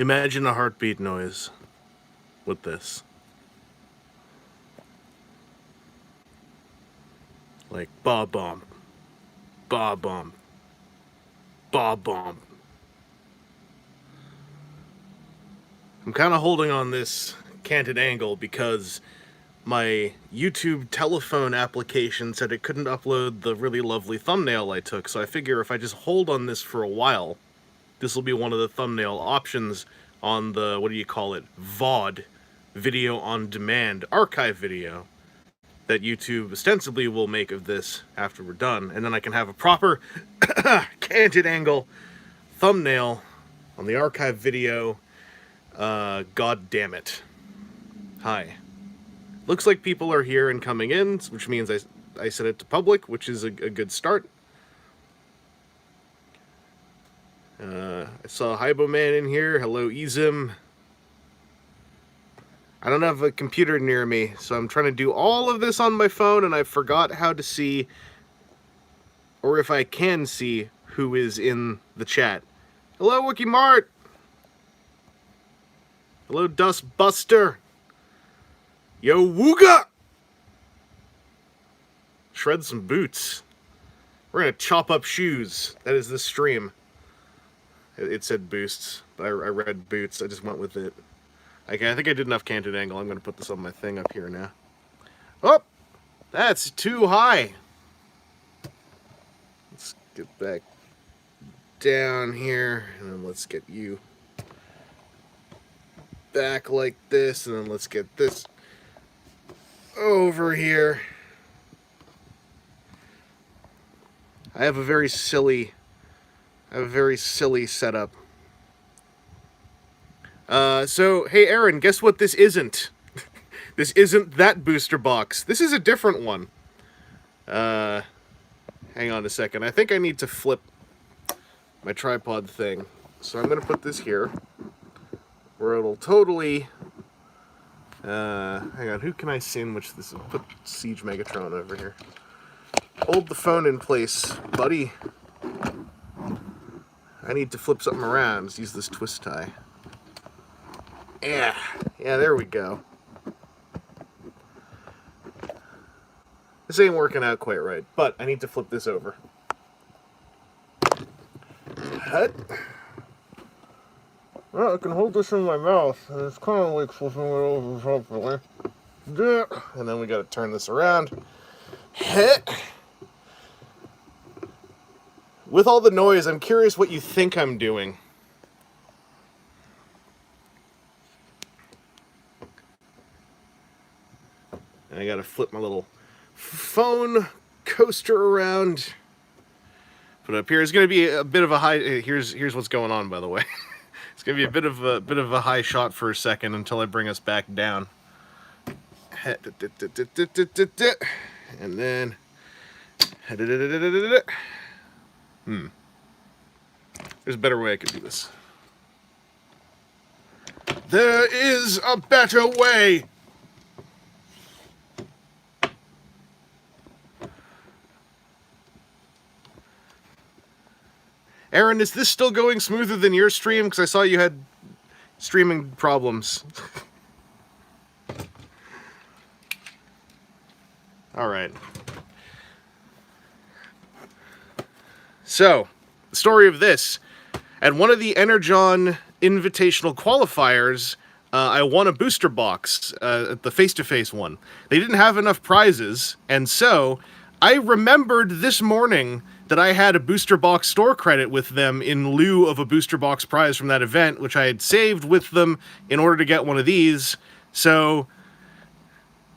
Imagine a heartbeat noise with this. Like ba bump, ba bump, ba bump. I'm kind of holding on this canted angle because my YouTube telephone application said it couldn't upload the really lovely thumbnail I took, so I figure if I just hold on this for a while, this will be one of the thumbnail options on the, what do you call it, VOD, video on demand, archive video, that YouTube ostensibly will make of this after we're done, and then I can have a proper canted angle thumbnail on the archive video. God damn it. Hi. Looks like people are here and coming in, which means I set it to public, which is a good start. I saw Hybo Man in here. Hello, Ezim. I don't have a computer near me, so I'm trying to do all of this on my phone, and I forgot how to see, or if I can see, who is in the chat. Hello, Wookie Mart. Hello, Dust Buster. Yo, Wooga! Shred some boots. We're gonna chop up shoes. That is this stream. It said boosts, but I read boots. I just went with it. Okay, I think I did enough canted angle. I'm gonna put this on my thing up here now. Oh! That's too high. Let's get back down here, and then let's get you back like this, and then let's get this over here. I have a very silly setup. So, hey Aaron, guess what this isn't? This isn't that booster box. This is a different one. Hang on a second. I think I need to flip my tripod thing. So I'm going to put this here, where it'll totally... hang on, who can I sandwich this? Put Siege Megatron over here. Hold the phone in place, buddy. I need to flip something around. Let's use this twist tie. Yeah, there we go. This ain't working out quite right, but I need to flip this over. Hut. Well, I can hold this in my mouth, and it's kind of like flipping it over properly. And then we gotta turn this around. With all the noise, I'm curious what you think I'm doing. And I gotta flip my little phone coaster around. Put it up here. It's gonna be a bit of a high. Here's what's going on, by the way. It's gonna be a bit of a high shot for a second until I bring us back down. And then. There's a better way I could do this. There is a better way. Aaron, is this still going smoother than your stream? Because I saw you had streaming problems. All right. So, the story of this. At one of the Energon Invitational qualifiers, I won a booster box, the face-to-face one. They didn't have enough prizes, and so I remembered this morning that I had a booster box store credit with them in lieu of a booster box prize from that event, which I had saved with them in order to get one of these. So,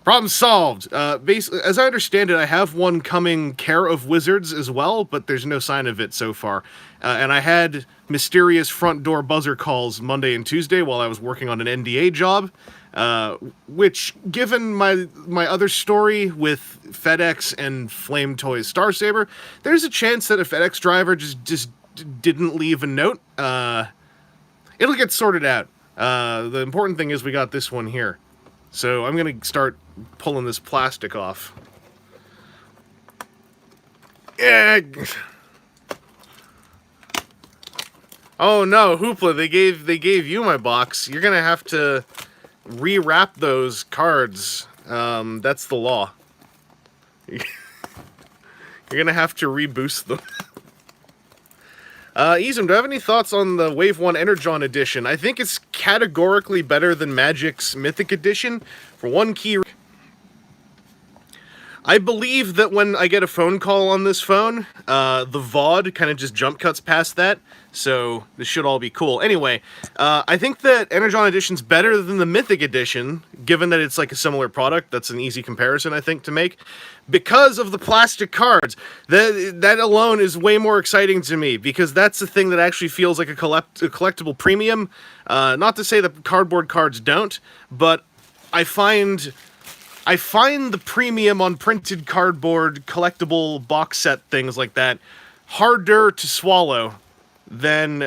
problem solved. Basically, as I understand it, I have one coming Care of Wizards as well, but there's no sign of it so far. And I had mysterious front door buzzer calls Monday and Tuesday while I was working on an NDA job, which, given my other story with FedEx and Flame Toys Star Saber, there's a chance that a FedEx driver just didn't leave a note. It'll get sorted out. The important thing is we got this one here. So I'm going to start pulling this plastic off. Yeah. Oh no, Hoopla, they gave you my box. You're gonna have to rewrap those cards. That's the law. You're gonna have to reboost them. Izum, do you have any thoughts on the Wave 1 Energon edition? I think it's categorically better than Magic's Mythic edition for one key. I believe that when I get a phone call on this phone, the VOD kind of just jump cuts past that, so this should all be cool. Anyway, I think that Energon Edition's better than the Mythic Edition, given that it's like a similar product. That's an easy comparison, I think, to make. Because of the plastic cards. That alone is way more exciting to me, because that's the thing that actually feels like a collectible premium. Not to say that cardboard cards don't, but I find the premium on printed cardboard, collectible box set things like that harder to swallow than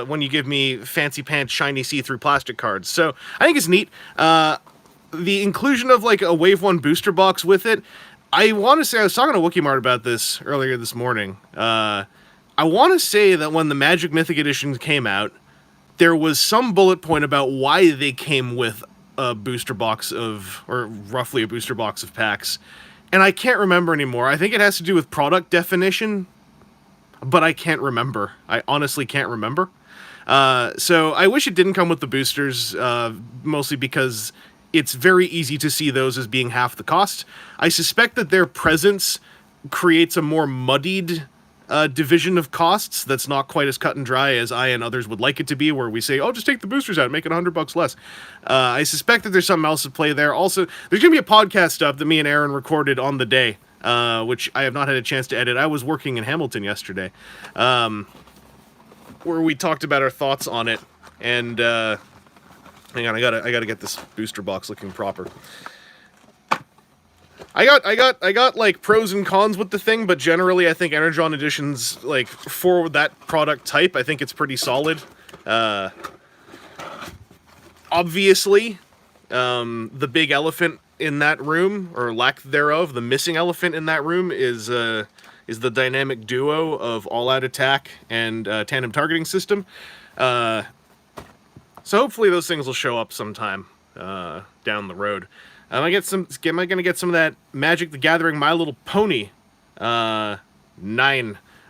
when you give me fancy pants, shiny see-through plastic cards. So I think it's neat. The inclusion of like a Wave 1 booster box with it, I want to say, I was talking to Wookiee about this earlier this morning. I want to say that when the Magic Mythic Edition came out, there was some bullet point about why they came with a booster box of, or roughly a booster box of packs, and I can't remember anymore. I think it has to do with product definition, but I can't remember. I honestly can't remember. So I wish it didn't come with the boosters, mostly because it's very easy to see those as being half the cost. I suspect that their presence creates a more muddied division of costs that's not quite as cut and dry as I and others would like it to be, where we say, oh, just take the boosters out and make it $100 less. I suspect that there's something else at play there. Also, there's going to be a podcast up that me and Aaron recorded on the day, which I have not had a chance to edit. I was working in Hamilton yesterday, where we talked about our thoughts on it, and hang on, I gotta get this booster box looking proper. I got like pros and cons with the thing, but generally I think Energon Edition's, like, for that product type, I think it's pretty solid. Obviously, the big elephant in that room, or lack thereof, the missing elephant in that room is the dynamic duo of all-out attack and tandem targeting system. So hopefully those things will show up sometime down the road. Am I gonna get some of that Magic the Gathering My Little Pony 9?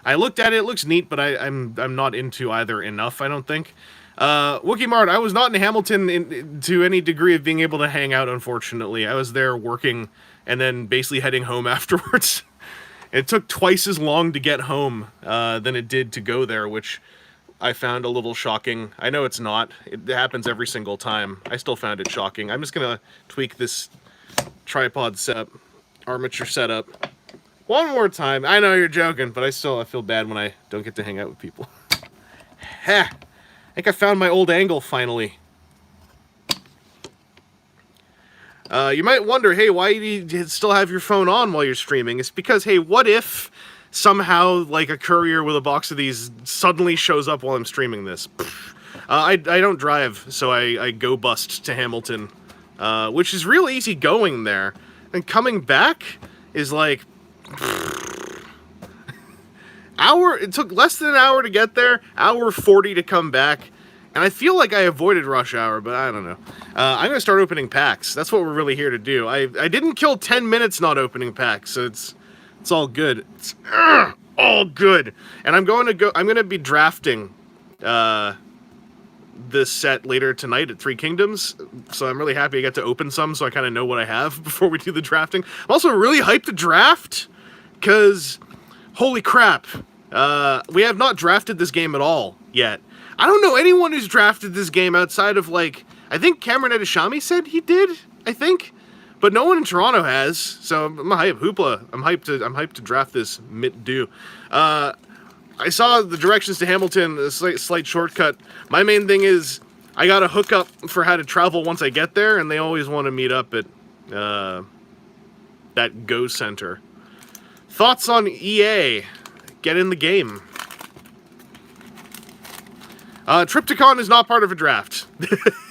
I looked at it, it looks neat, but I'm not into either enough, I don't think. Wookiee Mart, I was not in Hamilton to any degree of being able to hang out, unfortunately. I was there working and then basically heading home afterwards. It took twice as long to get home than it did to go there, which I found a little shocking. I know it's not. It happens every single time. I still found it shocking. I'm just gonna tweak this tripod setup, armature setup, one more time. I know you're joking, but I feel bad when I don't get to hang out with people. Ha! I think I found my old angle finally. You might wonder, hey, why do you still have your phone on while you're streaming? It's because, hey, what if somehow, like, a courier with a box of these suddenly shows up while I'm streaming this? I don't drive, so I go bust to Hamilton, which is real easy going there. And coming back is like... It took less than an hour to get there, hour 40 to come back. And I feel like I avoided rush hour, but I don't know. I'm going to start opening packs. That's what we're really here to do. I didn't kill 10 minutes not opening packs, so it's all good. It's all good. And I'm going to be drafting this set later tonight at Three Kingdoms. So I'm really happy I get to open some, so I kind of know what I have before we do the drafting. I'm also really hyped to draft, because holy crap. We have not drafted this game at all yet. I don't know anyone who's drafted this game outside of, like, I think Cameron Edishami said he did, I think. But no one in Toronto has, so I'm hyped. Hoopla, I'm hyped to draft this mid-due. I saw the directions to Hamilton, a slight shortcut. My main thing is, I got a hookup for how to travel once I get there, and they always want to meet up at that Go Center. Thoughts on EA? Get in the game. Triptychon is not part of a draft.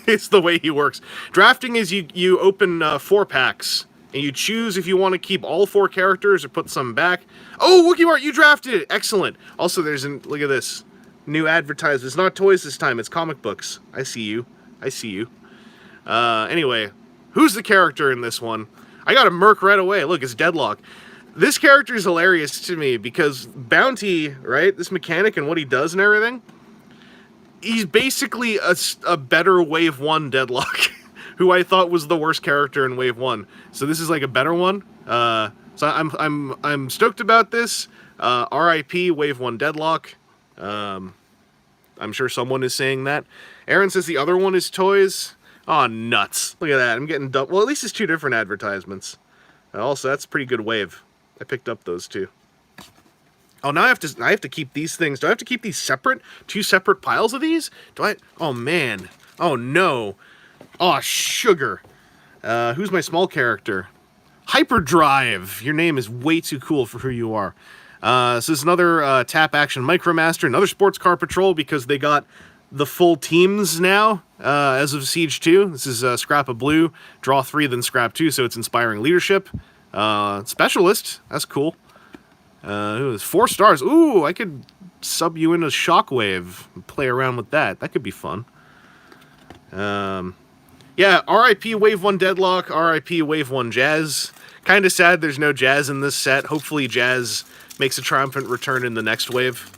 It's the way he works. Drafting is you open 4 packs, and you choose if you want to keep all 4 characters or put some back. Oh, Wookiee Mart, you drafted it! Excellent. Also, look at this. new advertisement. It's not toys this time, it's comic books. I see you. I see you. Anyway, who's the character in this one? I got a merc right away. Look, it's Deadlock. This character is hilarious to me because Bounty, right, this mechanic and what he does and everything, he's basically a better Wave 1 Deadlock, who I thought was the worst character in Wave 1. So this is like a better one. So I'm stoked about this. RIP Wave 1 Deadlock. I'm sure someone is saying that. Aaron says the other one is toys. Oh, nuts. Look at that. I'm getting dumb. Well, at least it's 2 different advertisements. Also, that's a pretty good wave. I picked up those 2. Oh, now I have to keep these things. Do I have to keep these separate? 2 separate piles of these? Do I? Oh, man. Oh, no. Oh, sugar. Who's my small character? Hyperdrive. Your name is way too cool for who you are. So this is another Tap Action Micromaster, another Sports Car Patrol because they got the full teams now as of Siege 2. This is Scrap of Blue, draw 3, then Scrap 2, so it's Inspiring Leadership. Specialist, that's cool. 4 stars. Ooh, I could sub you into Shockwave and play around with that. That could be fun. Yeah, RIP Wave 1 Deadlock, RIP Wave 1 Jazz. Kind of sad there's no Jazz in this set. Hopefully Jazz makes a triumphant return in the next wave.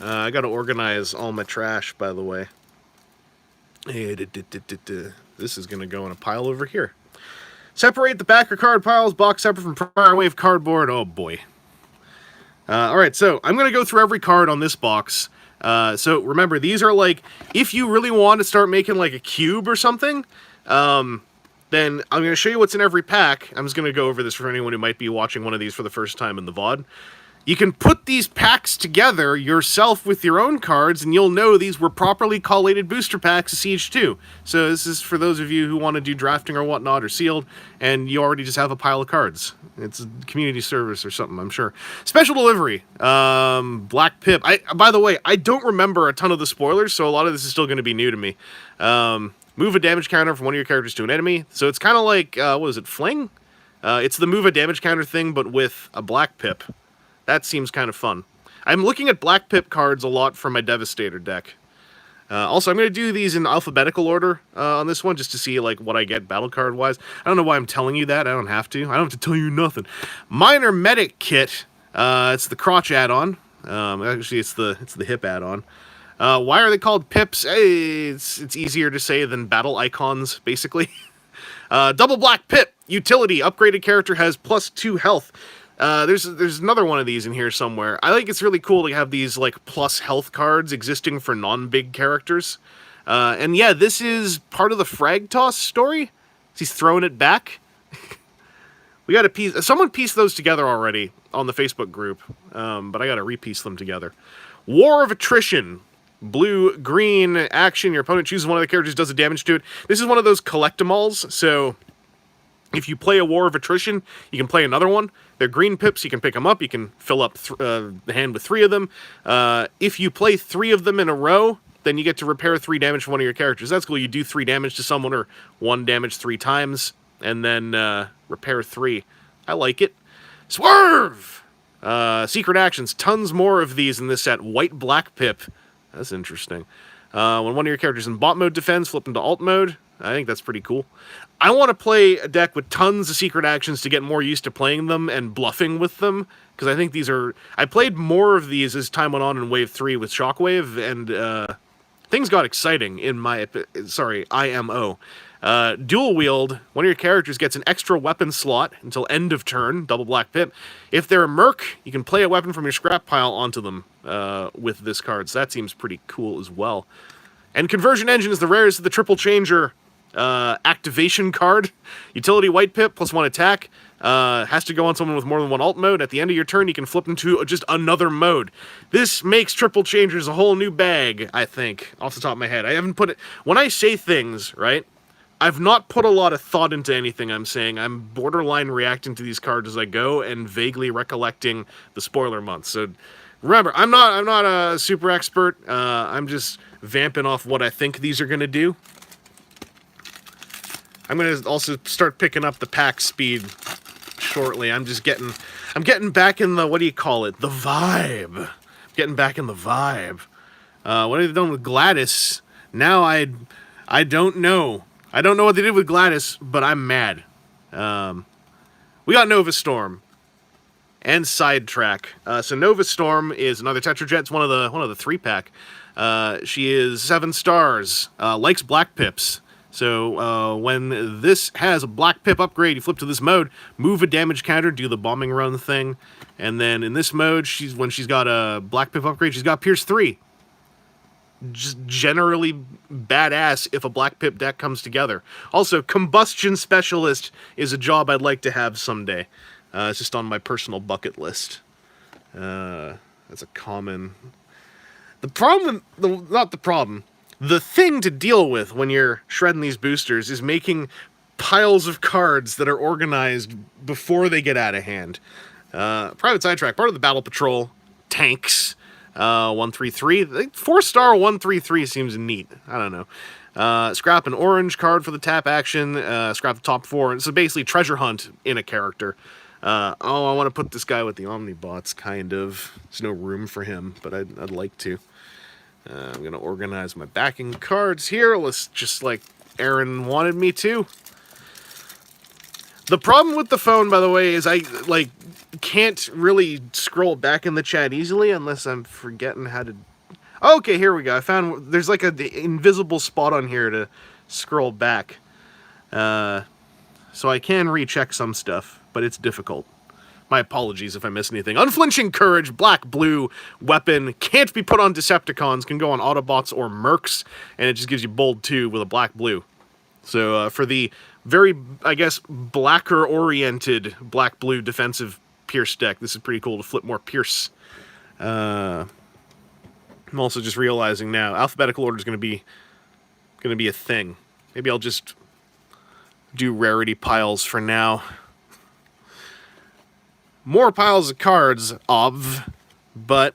I gotta organize all my trash, by the way. This is gonna go in a pile over here. Separate the backer card piles, box separate from prior wave cardboard. Oh boy. Alright, so I'm gonna go through every card on this box. So remember, these are like, if you really want to start making like a cube or something, then I'm going to show you what's in every pack. I'm just going to go over this for anyone who might be watching one of these for the first time in the VOD. You can put these packs together yourself with your own cards, and you'll know these were properly collated booster packs of Siege 2. So this is for those of you who want to do drafting or whatnot, or sealed, and you already just have a pile of cards. It's a community service or something, I'm sure. Special delivery. Black Pip. By the way, I don't remember a ton of the spoilers, so a lot of this is still going to be new to me. Move a damage counter from one of your characters to an enemy. So it's kind of like, what is it, Fling? It's the move a damage counter thing, but with a Black Pip. That seems kind of fun. I'm looking at Black Pip cards a lot for my Devastator deck. Also, I'm going to do these in alphabetical order on this one, just to see like what I get battle card wise. I don't know why I'm telling you that. I don't have to. I don't have to tell you nothing. Minor Medic Kit. It's the crotch add-on. Actually, it's the hip add-on. Why are they called pips? Hey, it's easier to say than battle icons, basically. Double Black Pip. Utility. Upgraded character has +2 health. There's another one of these in here somewhere. I think it's really cool to have these like plus health cards existing for non-big characters. And yeah, this is part of the Frag Toss story. He's throwing it back. We got to piece. Someone pieced those together already on the Facebook group, but I got to repiece them together. War of Attrition. Blue, green, action. Your opponent chooses one of the characters, does a damage to it. This is one of those collectimals, so if you play a War of Attrition, you can play another one. They're green pips, you can pick them up, you can fill up the hand with 3 of them. If you play 3 of them in a row, then you get to repair 3 damage from one of your characters. That's cool, you do 3 damage to someone, or 1 damage 3 times, and then repair 3. I like it. Swerve! Secret actions, tons more of these in this set. White Black Pip. That's interesting. When one of your characters in bot mode defends, flip into alt mode. I think that's pretty cool. I want to play a deck with tons of secret actions to get more used to playing them and bluffing with them, because I think these are... I played more of these as time went on in Wave 3 with Shockwave, and things got exciting in my... Sorry, IMO. Dual wield, one of your characters gets an extra weapon slot until end of turn, double Black Pip. If they're a merc, you can play a weapon from your scrap pile onto them with this card, so that seems pretty cool as well. And Conversion Engine is the rarest of the Triple Changer activation card. Utility White Pip, +1 attack. Has to go on someone with more than 1 alt mode. At the end of your turn, you can flip into just another mode. This makes Triple Changers a whole new bag, I think, off the top of my head. I haven't put it... When I say things, right, I've not put a lot of thought into anything I'm saying. I'm borderline reacting to these cards as I go and vaguely recollecting the spoiler month. So remember, I'm not a super expert. I'm just vamping off what I think these are going to do. I'm going to also start picking up the pack speed shortly. I'm getting back in the, what do you call it? The vibe. getting back in the vibe. What have they done with Gladys? Now I don't know. I don't know what they did with Gladys, but I'm mad. We got Nova Storm and Sidetrack. So Nova Storm is another Tetrajet. It's one of the 3-pack. She is 7 stars. Likes black pips. So when this has a black pip upgrade, you flip to this mode, move a damage counter, do the bombing run thing, and then in this mode, when she's got a black pip upgrade, she's got Pierce 3. Just generally badass if a black pip deck comes together. Also, Combustion Specialist is a job I'd like to have someday. It's just on my personal bucket list. That's a common... The thing to deal with when you're shredding these boosters is making piles of cards that are organized before they get out of hand. Private Sidetrack, part of the Battle Patrol, tanks, 133. 4-star 133 seems neat. I don't know. Scrap an orange card for the tap action, scrap the top 4. So basically treasure hunt in a character. I want to put this guy with the Omnibots, kind of. There's no room for him, but I'd like to. I'm going to organize my backing cards here, just like Aaron wanted me to. The problem with the phone, by the way, is I can't really scroll back in the chat easily unless I'm forgetting how to... Okay, here we go. I found there's like an invisible spot on here to scroll back. So I can recheck some stuff, but it's difficult. My apologies if I miss anything. Unflinching Courage, black, blue, weapon, can't be put on Decepticons, can go on Autobots or Mercs, and it just gives you bold 2 with a black, blue. So for the very, I guess, blacker-oriented black-blue defensive Pierce deck, this is pretty cool to flip more Pierce. I'm also just realizing now, alphabetical order is going to be a thing. Maybe I'll just do rarity piles for now. More piles of cards, but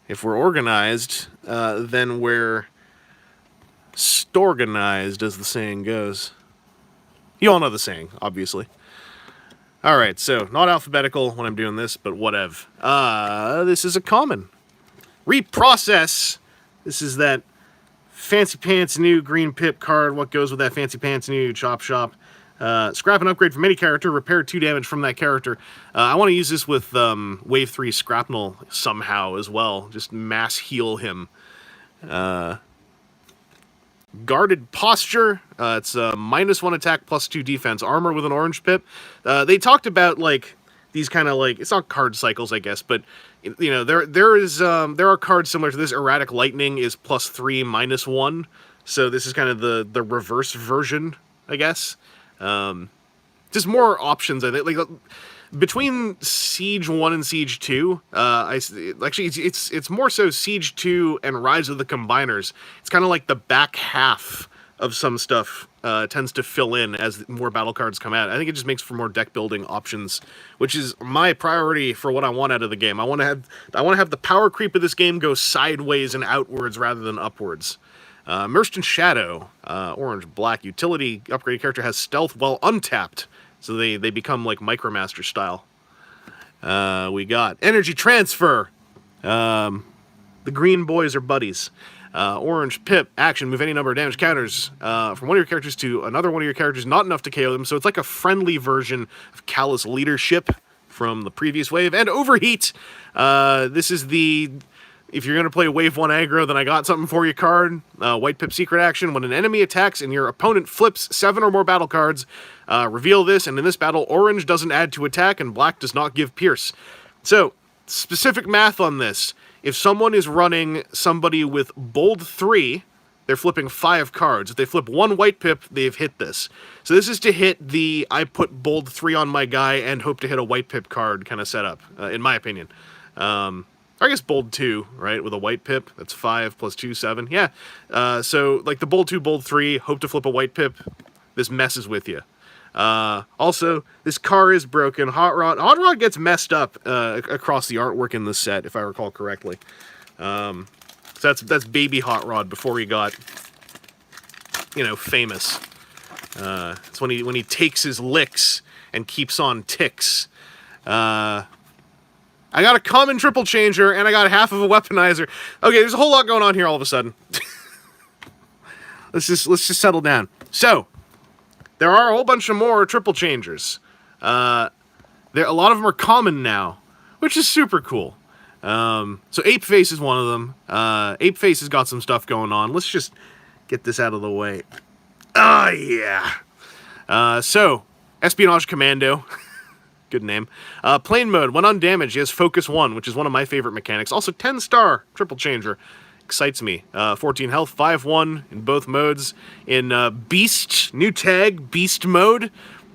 if we're organized, then we're storganized, as the saying goes. You all know the saying, obviously. Alright, so, not alphabetical when I'm doing this, but whatever. This is a common. Reprocess! This is that Fancy Pants New green pip card. What goes with that Fancy Pants New Chop Shop? Scrap an upgrade from any character, repair 2 damage from that character. I want to use this with Wave 3 Scrapnel somehow as well. Just mass heal him. Guarded Posture. It's -1 attack, +2 defense. Armor with an orange pip. They talked about, like, these kind of, like, it's not card cycles, I guess, but, you know, there are cards similar to this. Erratic Lightning is +3, -1. So this is kind of the reverse version, I guess. Just more options, I think. Like between Siege 1 and Siege 2, actually it's more so Siege 2 and Rise of the Combiners. It's kind of like the back half of some stuff tends to fill in as more battle cards come out. I think it just makes for more deck building options, which is my priority for what I want out of the game. I want to have the power creep of this game go sideways and outwards rather than upwards. Immersed in Shadow, orange, black, utility upgrade character has stealth while untapped, so they become like Micromaster style. We got Energy Transfer. The green boys are buddies. Orange, pip, action, move any number of damage counters from one of your characters to another one of your characters, not enough to KO them, so it's like a friendly version of Callous Leadership from the previous wave. And Overheat. This is the... If you're going to play Wave 1 aggro, then I got something for you card. White Pip secret action. When an enemy attacks and your opponent flips 7 or more battle cards, reveal this, and in this battle, orange doesn't add to attack, and black does not give pierce. So, specific math on this. If someone is running somebody with bold 3, they're flipping 5 cards. If they flip 1 White Pip, they've hit this. So this is to hit the I put bold 3 on my guy and hope to hit a White Pip card kind of setup, in my opinion. I guess bold 2, right, with a white pip. That's 5 + 2, 7. Yeah. So, like, the bold 2, bold 3, hope to flip a white pip. This messes with you. Also, this car is broken. Hot Rod gets messed up across the artwork in this set, if I recall correctly. So that's baby Hot Rod before he got, you know, famous. It's when he takes his licks and keeps on ticks. I got a common triple changer, and I got half of a weaponizer. Okay, there's a whole lot going on here all of a sudden. Let's just settle down. So, there are a whole bunch of more triple changers. A lot of them are common now, which is super cool. So Ape Face is one of them. Ape Face has got some stuff going on. Let's just get this out of the way. Oh, yeah. So, Espionage Commando. Good name. Plane mode, when undamaged, he has Focus 1, which is one of my favorite mechanics. Also, 10-star triple changer. Excites me. 14 health, 5-1 in both modes. In Beast, new tag, Beast mode.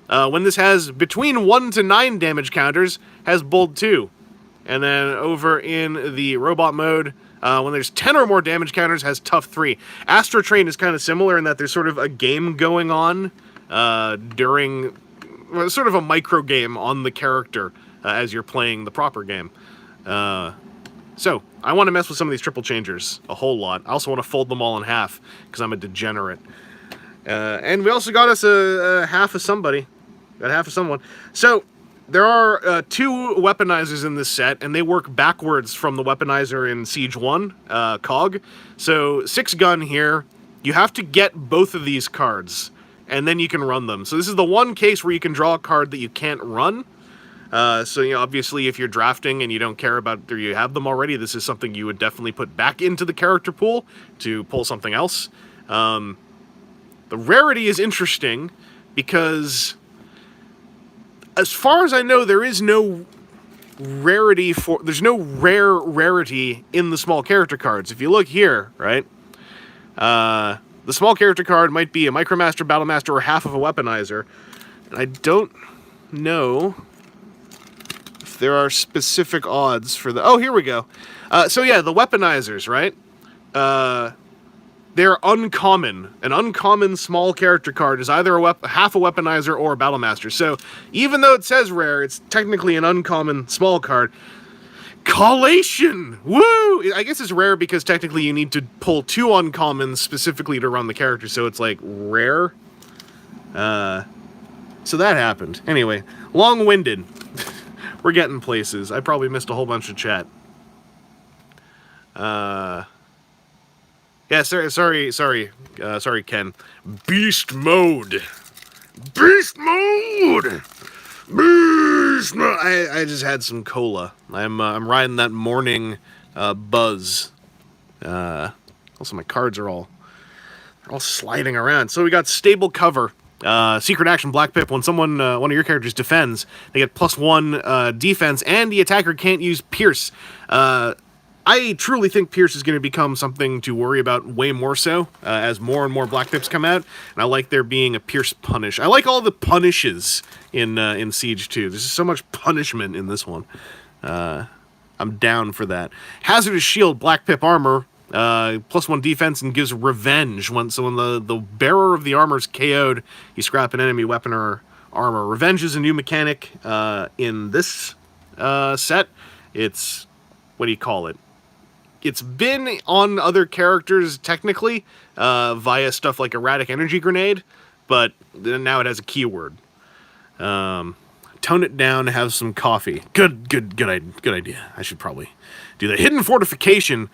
When this has between 1 to 9 damage counters, has Bold 2. And then over in the robot mode, when there's 10 or more damage counters, has Tough 3. Astro Train is kind of similar in that there's sort of a game going on during... sort of a micro game on the character as you're playing the proper game. So, I want to mess with some of these triple changers a whole lot. I also want to fold them all in half, because I'm a degenerate. And we also got us a half of somebody. Got half of someone. So, there are 2 Weaponizers in this set, and they work backwards from the Weaponizer in Siege 1, COG. So, 6-gun here. You have to get both of these cards, and then you can run them. So this is the one case where you can draw a card that you can't run. So, you know, obviously if you're drafting and you don't care about, or you have them already, this is something you would definitely put back into the character pool to pull something else. The rarity is interesting because, as far as I know, there is no rarity there's no rare rarity in the small character cards. If you look here, right, the small character card might be a Micromaster, Battlemaster, or half of a Weaponizer. And I don't know if there are specific odds for the... Oh, here we go. So yeah, the Weaponizers, right? They're uncommon. An uncommon small character card is either half a Weaponizer or a Battlemaster. So even though it says rare, it's technically an uncommon small card. Collation! Woo! I guess it's rare because technically you need to pull 2 uncommons specifically to run the character, so it's like rare. So that happened. Anyway, long-winded. We're getting places. I probably missed a whole bunch of chat. Yeah, sorry, Ken. Beast mode! Beast mode! Beast mode! I just had some cola. I'm riding that morning buzz. Also, my cards are all sliding around. So we got stable cover. Secret action, Black Pip. When someone, one of your characters defends, they get +1 defense, and the attacker can't use Pierce. I truly think Pierce is going to become something to worry about way more so, as more and more Black Pips come out, and I like there being a Pierce punish. I like all the punishes in Siege 2. There's so much punishment in this one. I'm down for that. Hazardous Shield, Black Pip armor, +1 defense, and gives revenge. When the bearer of the armor is KO'd, you scrap an enemy weapon or armor. Revenge is a new mechanic in this set. It's, what do you call it? It's been on other characters, technically, via stuff like Erratic Energy Grenade, but now it has a keyword. Tone it down, have some coffee. Good idea. I should probably do that. Hidden Fortification.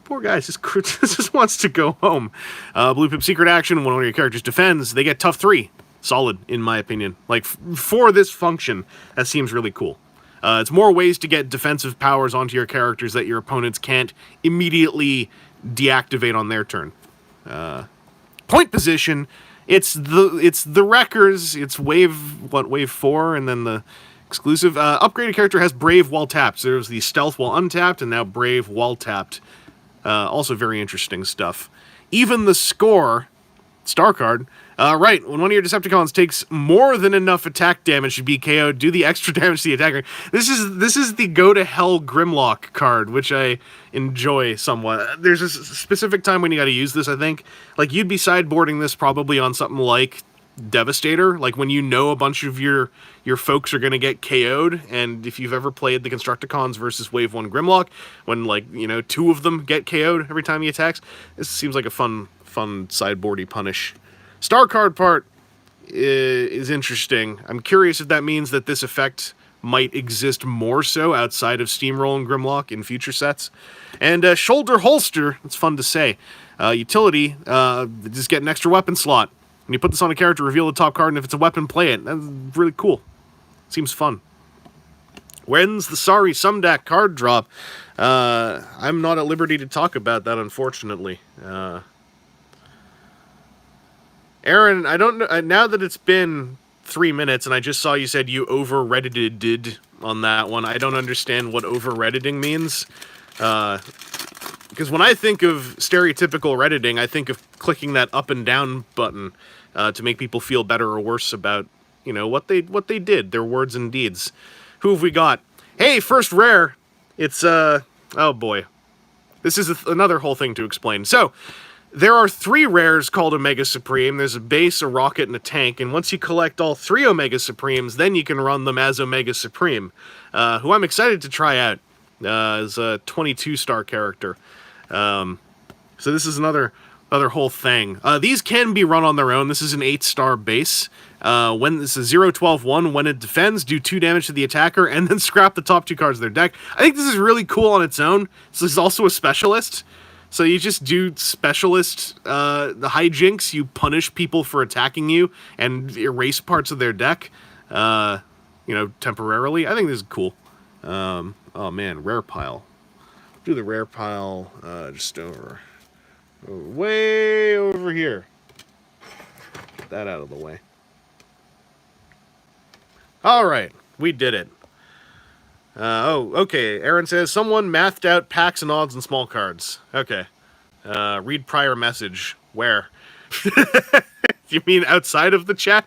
Poor guy just wants to go home. Blue Pip Secret Action, when one of your characters defends, they get Tough 3. Solid, in my opinion. Like, for this function, that seems really cool. It's more ways to get defensive powers onto your characters that your opponents can't immediately deactivate on their turn. Point position, it's the Wreckers, it's wave 4, and then the exclusive. Upgraded character has Brave while tapped. So there's the Stealth while untapped, and now Brave while tapped. Also very interesting stuff. Even the score, star card, right, when one of your Decepticons takes more than enough attack damage to be KO'd, do the extra damage to the attacker. This is the Go to Hell Grimlock card, which I enjoy somewhat. There's a specific time when you gotta use this, I think. Like, you'd be sideboarding this probably on something like Devastator, like when you know a bunch of your folks are gonna get KO'd, and if you've ever played the Constructicons versus Wave 1 Grimlock, when, like, you know, 2 of them get KO'd every time he attacks, this seems like a fun sideboardy punish. Star card part is interesting. I'm curious if that means that this effect might exist more so outside of Steamroll and Grimlock in future sets. And Shoulder Holster, it's fun to say. Utility, just get an extra weapon slot. When you put this on a character, reveal the top card, and if it's a weapon, play it. That's really cool. Seems fun. When's the Sorry Sumdak card drop? I'm not at liberty to talk about that, unfortunately. Aaron, I don't know. Now that it's been 3 minutes, and I just saw you said you over-reddited on that one, I don't understand what over-redditing means. Because when I think of stereotypical redditing, I think of clicking that up and down button to make people feel better or worse about, you know, what they did, their words and deeds. Who have we got? Hey, first rare. It's oh boy, this is another whole thing to explain. So there are 3 rares called Omega Supreme. There's a base, a rocket, and a tank. And once you collect all 3 Omega Supremes, then you can run them as Omega Supreme, who I'm excited to try out as a 22-star character. So this is another whole thing. These can be run on their own. This is an 8-star base. When this is 0-12-1, when it defends, do 2 damage to the attacker, and then scrap the top 2 cards of their deck. I think this is really cool on its own. This is also a specialist. So you just do specialist, the hijinks, you punish people for attacking you, and erase parts of their deck, you know, temporarily. I think this is cool. Oh man, rare pile. Do the rare pile, just way over here. Get that out of the way. Alright, we did it. Oh, okay. Aaron says, someone mathed out packs and odds and small cards. Okay. Read prior message. Where? You mean outside of the chat?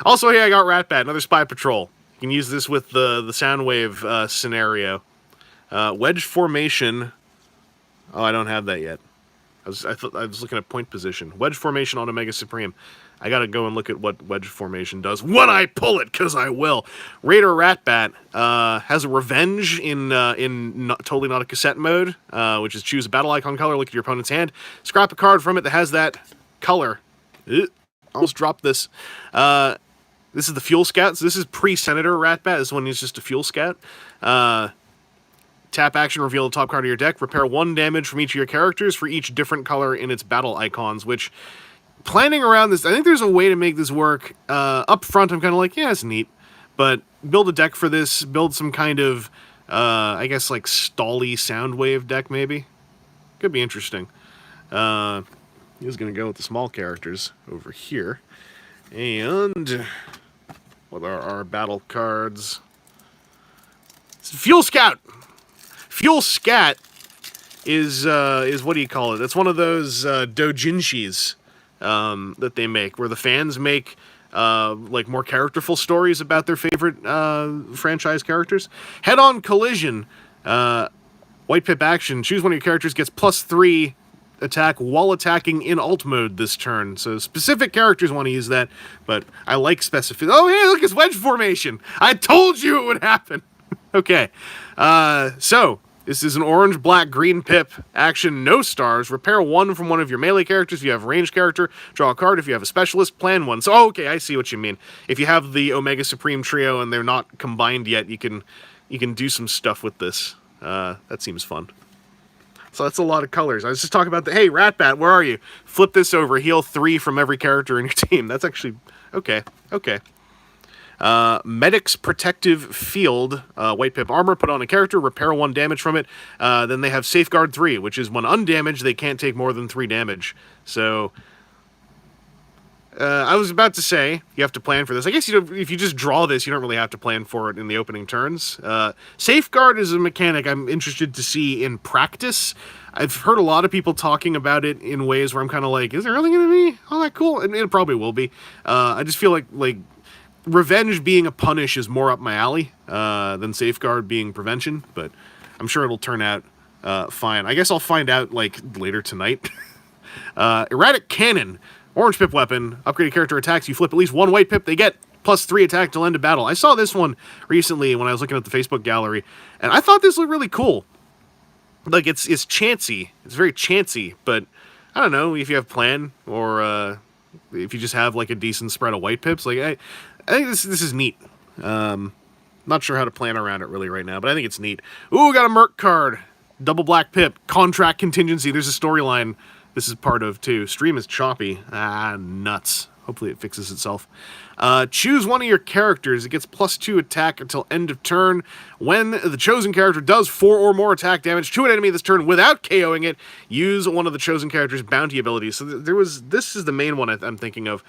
Also, hey, I got Ratbat, another Spy Patrol. You can use this with the Soundwave scenario. Wedge formation. Oh, I don't have that yet. I was looking at point position. Wedge formation on Omega Supreme. I gotta go and look at what wedge formation does when I pull it, because I will. Raider Ratbat has a revenge in totally not a cassette mode, which is choose a battle icon color, look at your opponent's hand, scrap a card from it that has that color. Almost dropped this. This is the Fuel Scout. So this is pre-Senator Ratbat. This one is just a Fuel Scout. Tap action, reveal the top card of your deck. Repair 1 damage from each of your characters for each different color in its battle icons, which... Planning around this, I think there's a way to make this work. Up front, I'm kind of like, yeah, it's neat. But build a deck for this, build some kind of, I guess, like, stally Soundwave deck, maybe. Could be interesting. He's going to go with the small characters over here. And what are our battle cards? Fuel Scout! Fuel Scat is what do you call it? It's one of those doujinshis. That they make, where the fans make like more characterful stories about their favorite franchise characters. Head-on collision, white pip action. Choose one of your characters, gets +3 attack while attacking in alt mode this turn. So specific characters want to use that, but I like specific. Oh hey, look, it's wedge formation. I told you it would happen. Okay, so. This is an orange, black, green pip action, no stars. Repair 1 from one of your melee characters. If you have a ranged character, draw a card. If you have a specialist, plan 1. So, okay, I see what you mean. If you have the Omega Supreme trio and they're not combined yet, you can do some stuff with this. That seems fun. So that's a lot of colors. I was just talking about hey, Ratbat, where are you? Flip this over, heal 3 from every character in your team. That's actually, okay. Medic's Protective Field, white pip armor, put on a character, repair 1 damage from it. Then they have Safeguard 3, which is when undamaged, they can't take more than 3 damage. So, I was about to say, you have to plan for this. I guess if you just draw this, you don't really have to plan for it in the opening turns. Safeguard is a mechanic I'm interested to see in practice. I've heard a lot of people talking about it in ways where I'm kind of like, is it really going to be all that cool? And it probably will be. I just feel like revenge being a punish is more up my alley than safeguard being prevention, but I'm sure it'll turn out fine. I guess I'll find out later tonight. Erratic Cannon, orange pip weapon, upgraded character attacks. You flip at least 1 white pip, they get +3 attack till end of battle. I saw this one recently when I was looking at the Facebook gallery, and I thought this looked really cool. Like it's chancy, it's very chancy, but I don't know if you have plan or if you just have like a decent spread of white pips. Like I think this is neat. Not sure how to plan around it really right now, but I think it's neat. Ooh, got a Merc card. Double Black Pip. Contract contingency. There's a storyline this is part of, too. Stream is choppy. Ah, nuts. Hopefully it fixes itself. Choose one of your characters. It gets +2 attack until end of turn. When the chosen character does 4 or more attack damage to an enemy this turn without KOing it, use one of the chosen character's bounty abilities. So this is the main one I'm thinking of.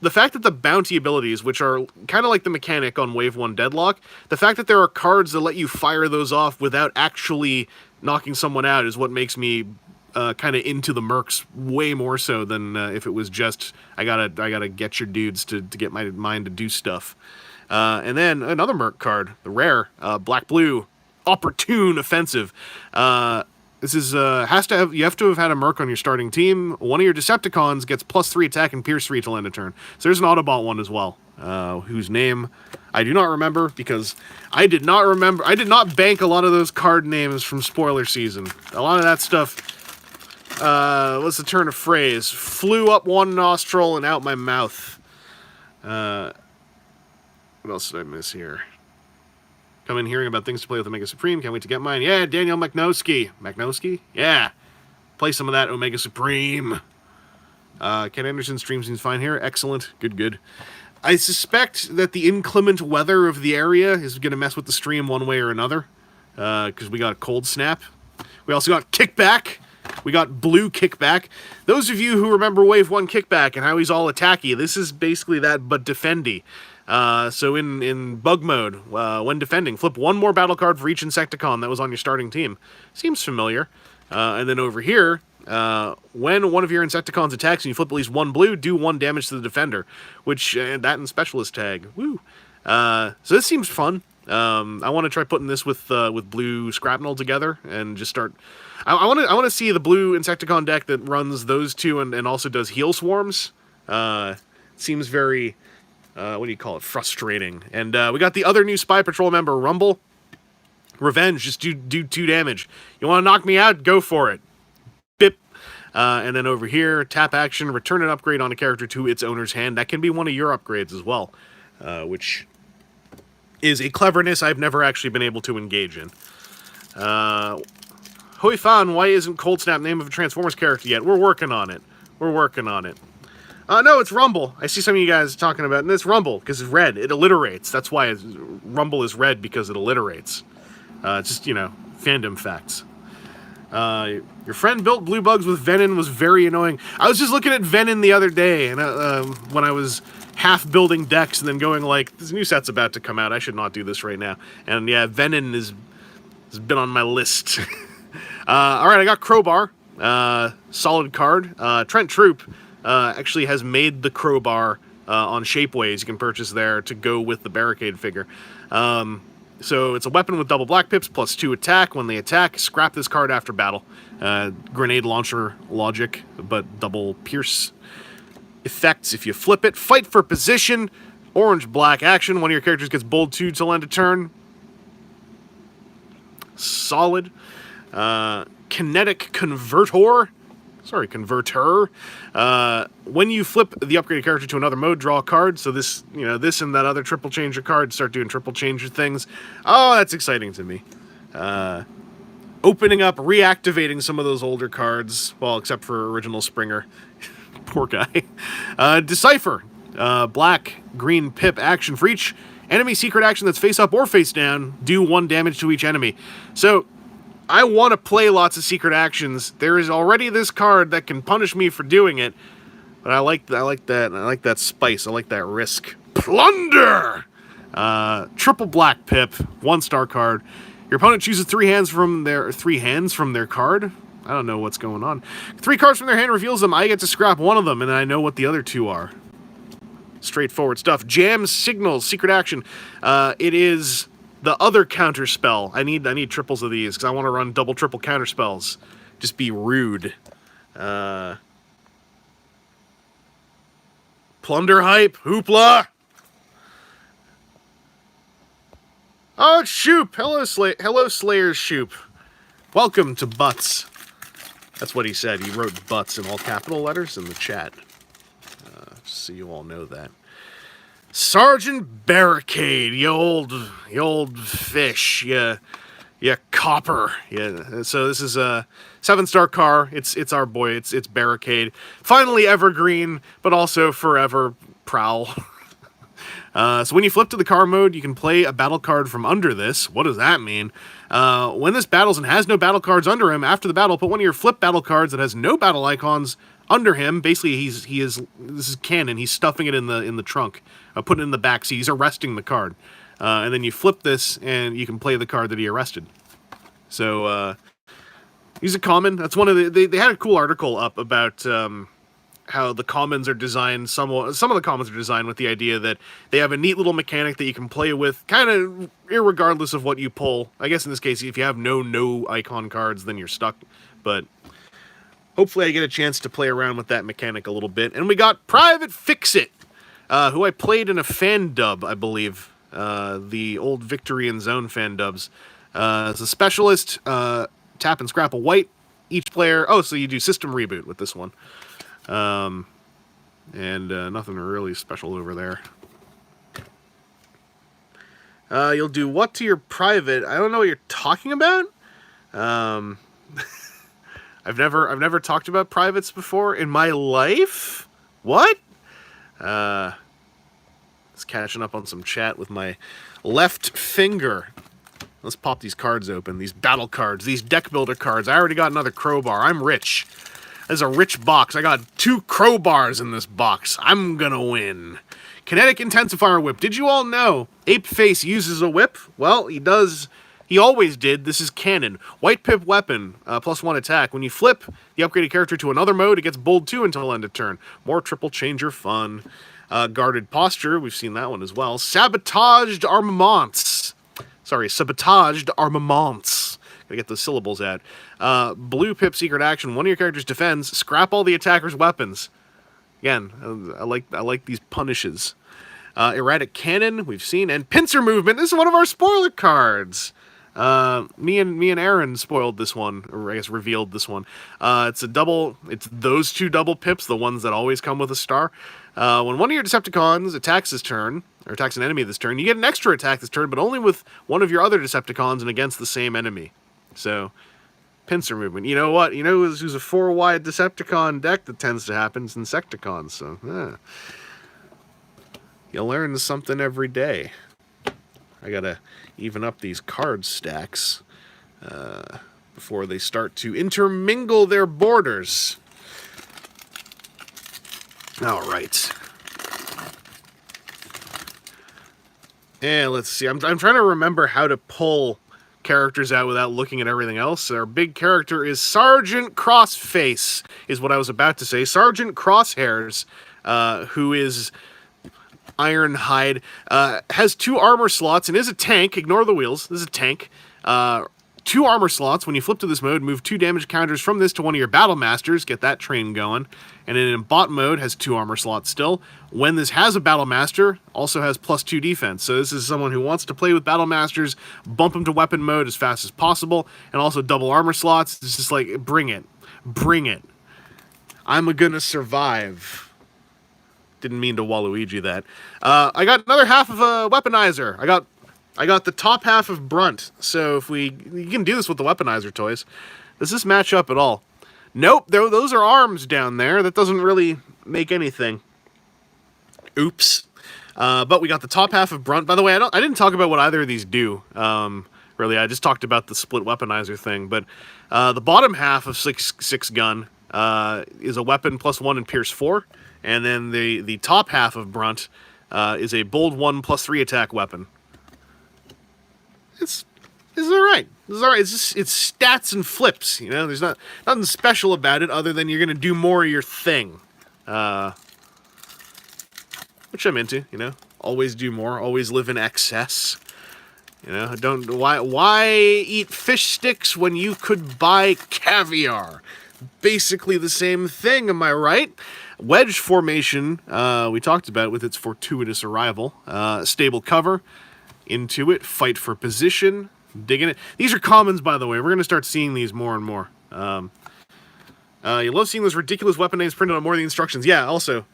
The fact that the bounty abilities, which are kind of like the mechanic on Wave 1 Deadlock, the fact that there are cards that let you fire those off without actually knocking someone out is what makes me kind of into the mercs way more so than if it was just I gotta get your dudes to get my mind to do stuff. And then another merc card, the rare black blue opportune offensive. This is you have to have had a merc on your starting team. One of your Decepticons gets +3 attack and Pierce 3 till end of turn. So there's an Autobot one as well, whose name I do not remember because I did not bank a lot of those card names from spoiler season. A lot of that stuff, what's the turn of phrase? Flew up one nostril and out my mouth. What else did I miss here? Come in hearing about things to play with Omega Supreme. Can't wait to get mine. Yeah, Daniel Macnowski. Macnowski? Yeah. Play some of that Omega Supreme. Ken Anderson stream seems fine here. Excellent. Good. I suspect that the inclement weather of the area is going to mess with the stream one way or another. Because we got a cold snap. We also got kickback. We got blue kickback. Those of you who remember Wave 1 kickback and how he's all attacky, this is basically that, but defendy. So in bug mode, when defending, flip one more battle card for each Insecticon that was on your starting team. Seems familiar. And then over here, when one of your Insecticons attacks and you flip at least one blue, do 1 damage to the defender. Which, that and Specialist tag. Woo! So this seems fun. I want to try putting this with blue Scrapnel together and just start... I want to see the blue Insecticon deck that runs those two and also does Heal Swarms. Seems very... what do you call it? Frustrating. And we got the other new Spy Patrol member, Rumble. Revenge, just do 2 damage. You want to knock me out? Go for it. Bip. And then over here, tap action, return an upgrade on a character to its owner's hand. That can be one of your upgrades as well, which is a cleverness I've never actually been able to engage in. Hoi Fan, why isn't Cold Snap name of a Transformers character yet? We're working on it. No, it's Rumble. I see some of you guys talking about it, and it's Rumble, because it's red. It alliterates. That's why Rumble is red, because it alliterates. Just, fandom facts. Your friend built blue bugs with Venom was very annoying. I was just looking at Venom the other day, and when I was half building decks and then going like, this new set's about to come out. I should not do this right now. And yeah, Venom has been on my list. All right, I got Crowbar. Solid card. Trent Troop actually has made the Crowbar on Shapeways. You can purchase there to go with the Barricade figure. So it's a weapon with double black pips, +2 attack. When they attack, scrap this card after battle. Grenade launcher logic, but double pierce effects if you flip it. Fight for position. Orange-black action. One of your characters gets bold 2 till end of turn. Solid. Kinetic Converter. When you flip the upgraded character to another mode, draw a card. So this, this and that other triple changer card start doing triple changer things. Oh, that's exciting to me. Opening up, reactivating some of those older cards. Well, except for original Springer. Poor guy. Decipher. Black, green pip action for each enemy secret action that's face up or face down. Do 1 damage to each enemy. So I want to play lots of secret actions. There is already this card that can punish me for doing it, but I like that. I like that spice. I like that risk. Plunder. Triple black pip, 1-star card. Your opponent chooses 3 hands from their card. I don't know what's going on. 3 cards from their hand, reveals them. I get to scrap one of them, and then I know what the other 2 are. Straightforward stuff. Jam signals, secret action. It is the other counter spell. I need triples of these because I want to run double, triple counter spells. Just be rude. Plunder hype, hoopla. Oh, it's Shoop. Hello, Slayer's Shoop. Welcome to Butts. That's what he said. He wrote Butts in all capital letters in the chat. So you all know that. Sergeant Barricade, you old fish, yeah, copper, yeah. So this is a 7-star car. It's our boy. It's Barricade. Finally evergreen, but also forever prowl. So when you flip to the car mode, you can play a battle card from under this. What does that mean? When this battles and has no battle cards under him, after the battle, put one of your flip battle cards that has no battle icons under him. Basically, this is canon. He's stuffing it in the trunk, putting it in the back seat. He's arresting the card, and then you flip this, and you can play the card that he arrested. So he's a common. That's one of the. They had a cool article up about how the commons are designed. Some of the commons are designed with the idea that they have a neat little mechanic that you can play with, kind of irregardless of what you pull. I guess in this case, if you have no icon cards, then you're stuck. But hopefully I get a chance to play around with that mechanic a little bit. And we got Private Fix-It, who I played in a fan dub, I believe. The old Victory and Zone fan dubs. As a specialist, tap and scrap a white. Each player... Oh, so you do system reboot with this one. And nothing really special over there. You'll do what to your private? I don't know what you're talking about. I've never talked about privates before in my life. What? Just catching up on some chat with my left finger. Let's pop these cards open. These battle cards. These deck builder cards. I already got another crowbar. I'm rich. This is a rich box. I got 2 crowbars in this box. I'm gonna win. Kinetic Intensifier Whip. Did you all know Ape Face uses a whip? Well, he does. He always did. This is canon. White Pip Weapon, +1 attack. When you flip the upgraded character to another mode, it gets bold 2 until end of turn. More triple changer fun. Guarded Posture. We've seen that one as well. Sabotaged Armaments. Sorry, Sabotaged Armaments. Gotta get the syllables out. Blue Pip Secret Action. One of your characters defends. Scrap all the attacker's weapons. Again, I like these punishes. Erratic Cannon, we've seen. And Pincer Movement. This is one of our spoiler cards. Me and Aaron spoiled this one, or I guess revealed this one. It's those 2 double pips, the ones that always come with a star. When one of your Decepticons attacks this turn, or attacks an enemy this turn, you get an extra attack this turn, but only with one of your other Decepticons and against the same enemy. So, Pincer Movement. You know what? You know who's a 4-wide Decepticon deck that tends to happen? It's Insecticon, so, you learn something every day. I gotta even up these card stacks before they start to intermingle their borders. All right. And let's see. I'm trying to remember how to pull characters out without looking at everything else. Our big character is Sergeant Crossface, is what I was about to say. Sergeant Crosshairs, who is Ironhide, has 2 armor slots and is a tank. Ignore the wheels. This is a tank. 2 armor slots. When you flip to this mode, move 2 damage counters from this to one of your Battle Masters. Get that train going. And in bot mode, has 2 armor slots still. When this has a Battle Master, also has +2 defense. So this is someone who wants to play with Battle Masters, bump them to weapon mode as fast as possible, and also double armor slots. It's just like, bring it. Bring it. I'm gonna survive. Didn't mean to Waluigi that. I got another half of a Weaponizer. I got the top half of Brunt. So if you can do this with the Weaponizer toys. Does this match up at all? Nope, those are arms down there. That doesn't really make anything. Oops. But we got the top half of Brunt. By the way, I didn't talk about what either of these do. Really, I just talked about the split Weaponizer thing. But the bottom half of 6 gun is a weapon +1 and Pierce 4. And then the top half of Brunt is a bold 1 +3 attack weapon. It's alright. It's alright. It's stats and flips, you know? There's nothing special about it other than you're gonna do more of your thing. Which I'm into, you know? Always do more, always live in excess. You know, why eat fish sticks when you could buy caviar? Basically the same thing, am I right? Wedge formation, we talked about with its fortuitous arrival. Stable cover, into it, fight for position, digging it. These are commons, by the way. We're going to start seeing these more and more. You love seeing those ridiculous weapon names printed on more of the instructions. Yeah, also,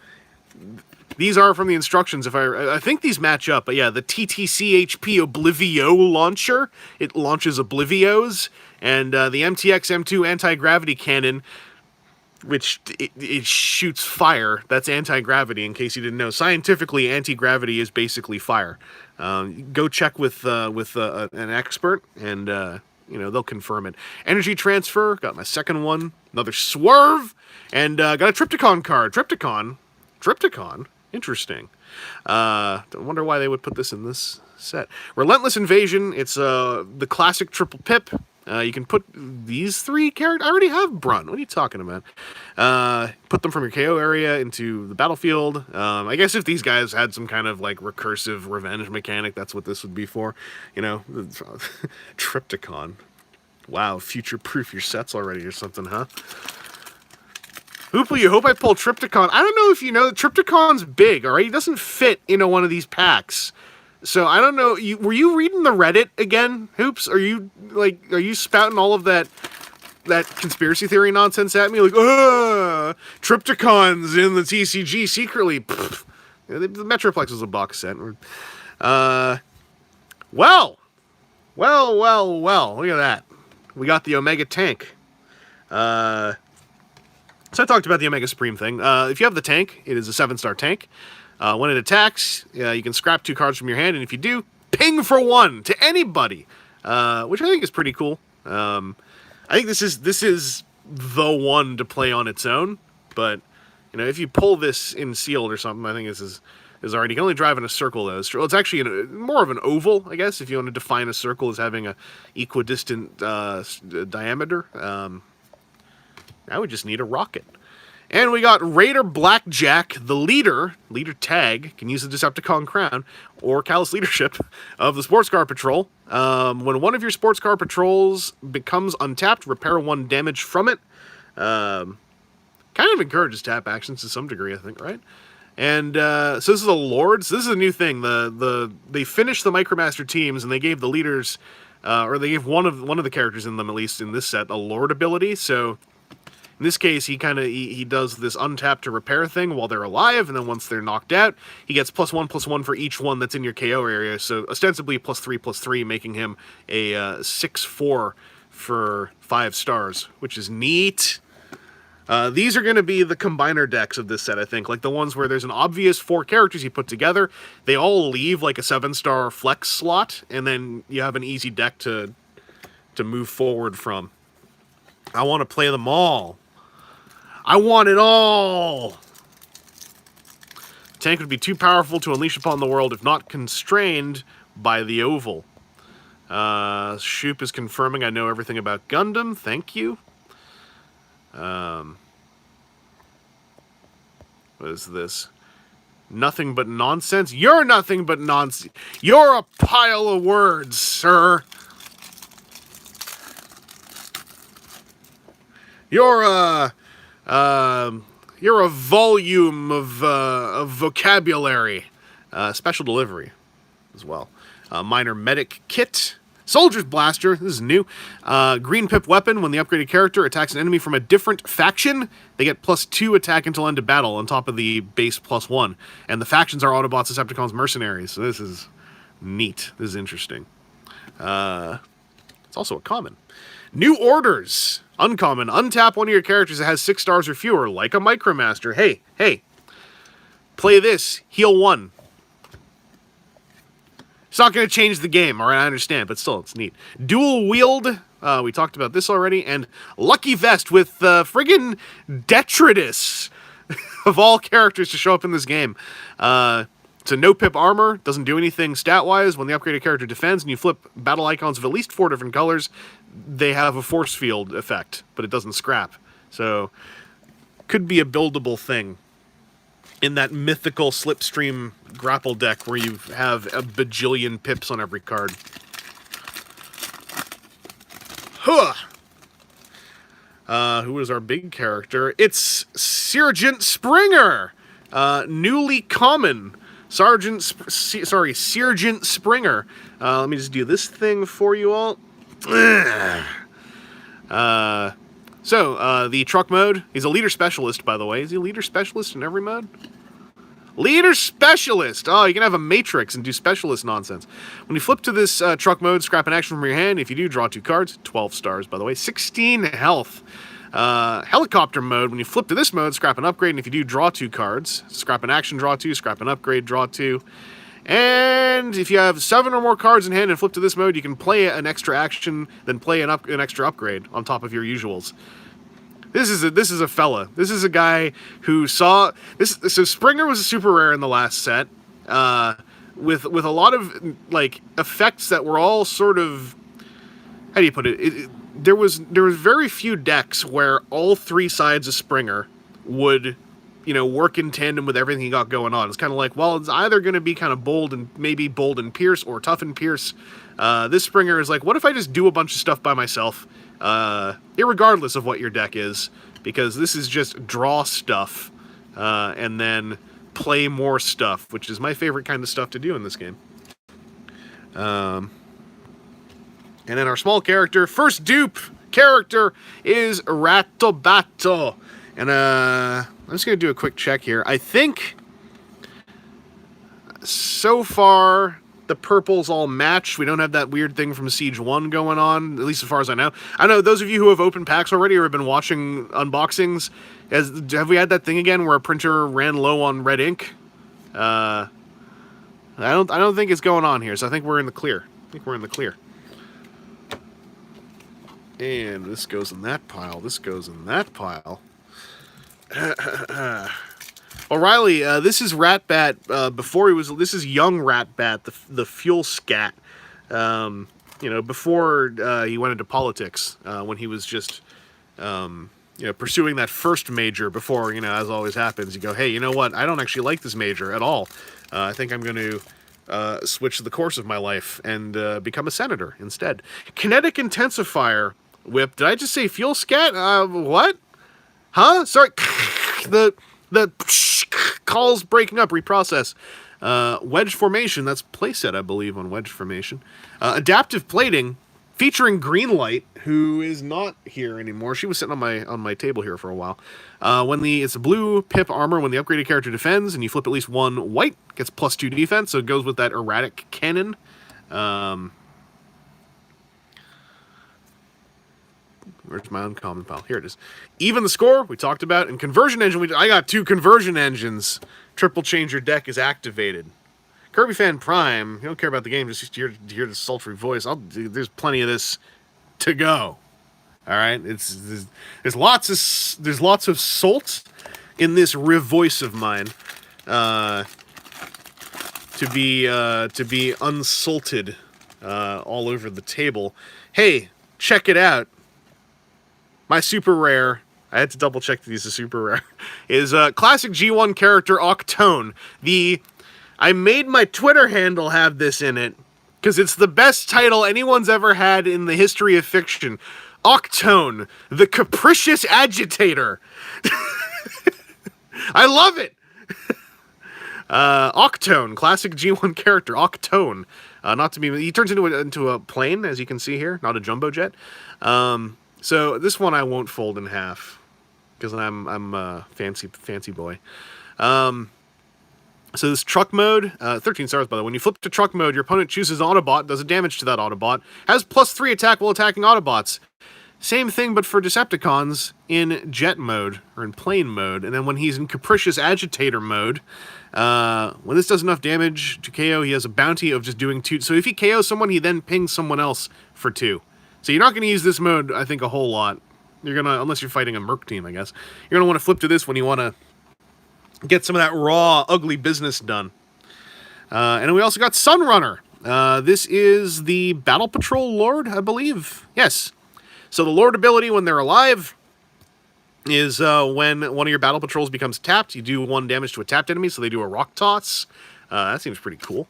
These are from the instructions. If I think these match up, but yeah, the TTCHP Oblivio launcher, it launches Oblivios, and the MTX M2 anti-gravity cannon, which it shoots fire. That's anti-gravity, in case you didn't know. Scientifically, anti-gravity is basically fire. Go check with an expert, and you know, they'll confirm it. Energy transfer, got my second one. Another swerve, and got a Trypticon card. Trypticon? Interesting. I wonder why they would put this in this set. Relentless Invasion, it's the classic triple pip. You can put these three characters. I already have Brunt. What are you talking about? Put them from your KO area into the battlefield. I guess if these guys had some kind of like recursive revenge mechanic, that's what this would be for. You know, Trypticon. Wow, future-proof your sets already or something, huh? Hoople, you hope I pull Trypticon. I don't know if you know that Trypticon's big, all right? He doesn't fit into one of these packs. So I don't know. Were you reading the Reddit again, Hoops? Are you spouting all of that conspiracy theory nonsense at me? Like, Trypticon's in the TCG secretly. Pfft. The Metroplex is a box set. Well. Look at that. We got the Omega tank. So I talked about the Omega Supreme thing. If you have the tank, it is a 7-star tank. When it attacks, you can scrap 2 cards from your hand, and if you do, ping for 1 to anybody, which I think is pretty cool. I think this is the one to play on its own, but you know, if you pull this in sealed or something, I think this is already. You can only drive in a circle though. It's actually more of an oval, I guess, if you want to define a circle as having a equidistant diameter. Now we just need a rocket. And we got Raider Blackjack, the leader tag, can use the Decepticon crown, or Callous Leadership of the Sports Car Patrol. When one of your Sports Car Patrols becomes untapped, repair 1 damage from it. Kind of encourages tap actions to some degree, I think, right? And so this is the Lords. This is a new thing. They finished the Micromaster teams, and they gave the leaders, or they gave one of the characters in them, at least in this set, a Lord ability. So in this case, he does this untap to repair thing while they're alive, and then once they're knocked out, he gets +1/+1 for each one that's in your KO area. So ostensibly +3/+3, making him a 6/4 for 5 stars, which is neat. These are going to be the combiner decks of this set, I think. Like the ones where there's an obvious 4 characters you put together. They all leave like a 7-star flex slot, and then you have an easy deck to move forward from. I want to play them all. I want it all! The tank would be too powerful to unleash upon the world if not constrained by the oval. Shoop is confirming I know everything about Gundam. Thank you. What is this? Nothing but nonsense? You're nothing but nonsense. You're a pile of words, sir. You're a volume of vocabulary. Special delivery as well. Minor medic kit. Soldier's Blaster, this is new. Green Pip weapon, when the upgraded character attacks an enemy from a different faction, they get +2 attack until end of battle on top of the base +1. And the factions are Autobots, Decepticons, Mercenaries, so this is neat. This is interesting. It's also a common. New orders. Uncommon. Untap one of your characters that has 6 stars or fewer, like a Micromaster. Hey. Play this. Heal 1. It's not going to change the game, alright, I understand, but still, it's neat. Dual wield, we talked about this already, and Lucky Vest with friggin' Detritus of all characters to show up in this game. It's a no-pip armor, doesn't do anything stat-wise. When the upgraded character defends and you flip battle icons of at least 4 different colors, they have a force field effect, but it doesn't scrap. So, could be a buildable thing in that mythical Slipstream grapple deck where you have a bajillion pips on every card. Huh! Who is our big character? It's Sergeant Springer! Newly common. Sergeant Springer. Let me just do this thing for you all. The truck mode. He's a leader specialist, by the way. Is he a leader specialist in every mode? Leader Specialist. Oh, you can have a Matrix and do Specialist nonsense. When you flip to this truck mode, scrap an action from your hand. If you do, draw 2 cards. 12 stars, by the way. 16 health. Helicopter mode. When you flip to this mode, scrap an upgrade. And if you do, draw 2 cards. Scrap an action, draw 2. Scrap an upgrade, draw 2. And if you have 7 or more cards in hand and flip to this mode, you can play an extra action, then play an extra upgrade on top of your usuals. This is a fella. This is a guy who saw this. So Springer was a super rare in the last set, with a lot of like effects that were all sort of, how do you put it? There was very few decks where all 3 sides of Springer would, work in tandem with everything he got going on. It's kind of like, well, it's either going to be kind of bold and pierce, or tough and pierce. This Springer is like, what if I just do a bunch of stuff by myself? Irregardless of what your deck is, because this is just draw stuff, and then play more stuff, which is my favorite kind of stuff to do in this game. And then our small character, first dupe character, is Ratobato. And I'm just going to do a quick check here. I think so far the purples all match. We don't have that weird thing from Siege 1 going on, at least as far as I know. I know those of you who have opened packs already or have been watching unboxings, have we had that thing again where a printer ran low on red ink? I don't think it's going on here, so I think we're in the clear. And this goes in that pile. This goes in that pile. O'Reilly, this is Ratbat. This is young Ratbat, the fuel scat. Before he went into politics, when he was just, pursuing that first major. Before, as always happens, you go, hey, you know what? I don't actually like this major at all. I think I'm going to switch the course of my life and become a senator instead. Kinetic intensifier whip. Did I just say fuel scat? What? Huh? Sorry. The calls breaking up, reprocess. Wedge formation, that's playset, I believe, on wedge formation. Adaptive plating, featuring Greenlight, who is not here anymore. She was sitting on my table here for a while. It's a blue pip armor. When the upgraded character defends and you flip at least 1 white, gets +2 defense, so it goes with that erratic cannon. Where's my uncommon pile? Here it is. Even the score, we talked about. And conversion engine, I got 2 conversion engines. Triple change your deck is activated. Kirby Fan Prime, you don't care about the game, just hear the sultry voice. There's plenty of this to go. All right? There's lots of salt in this riv voice of mine. To be unsalted all over the table. Hey, check it out. My super rare, I had to double check that these are super rare, is classic G1 character Octone. I made my Twitter handle have this in it, because it's the best title anyone's ever had in the history of fiction. Octone, the capricious agitator. I love it! Octone, classic G1 character, Octone. He turns into a plane, as you can see here, not a jumbo jet. So this one I won't fold in half, because I'm a fancy boy. So this truck mode, 13 stars by the way. When you flip to truck mode, your opponent chooses Autobot, does a damage to that Autobot, has +3 attack while attacking Autobots. Same thing, but for Decepticons in jet mode, or in plane mode. And then when he's in capricious agitator mode, when this does enough damage to KO, he has a bounty of just doing 2. So if he KOs someone, he then pings someone else for 2. So you're not going to use this mode, I think, a whole lot. You're going to, unless you're fighting a Merc team, I guess. You're going to want to flip to this when you want to get some of that raw, ugly business done. And then we also got Sunrunner. This is the Battle Patrol Lord, I believe. Yes. So the Lord ability, when they're alive, is when one of your Battle Patrols becomes tapped, you do 1 damage to a tapped enemy, so they do a rock toss. That seems pretty cool.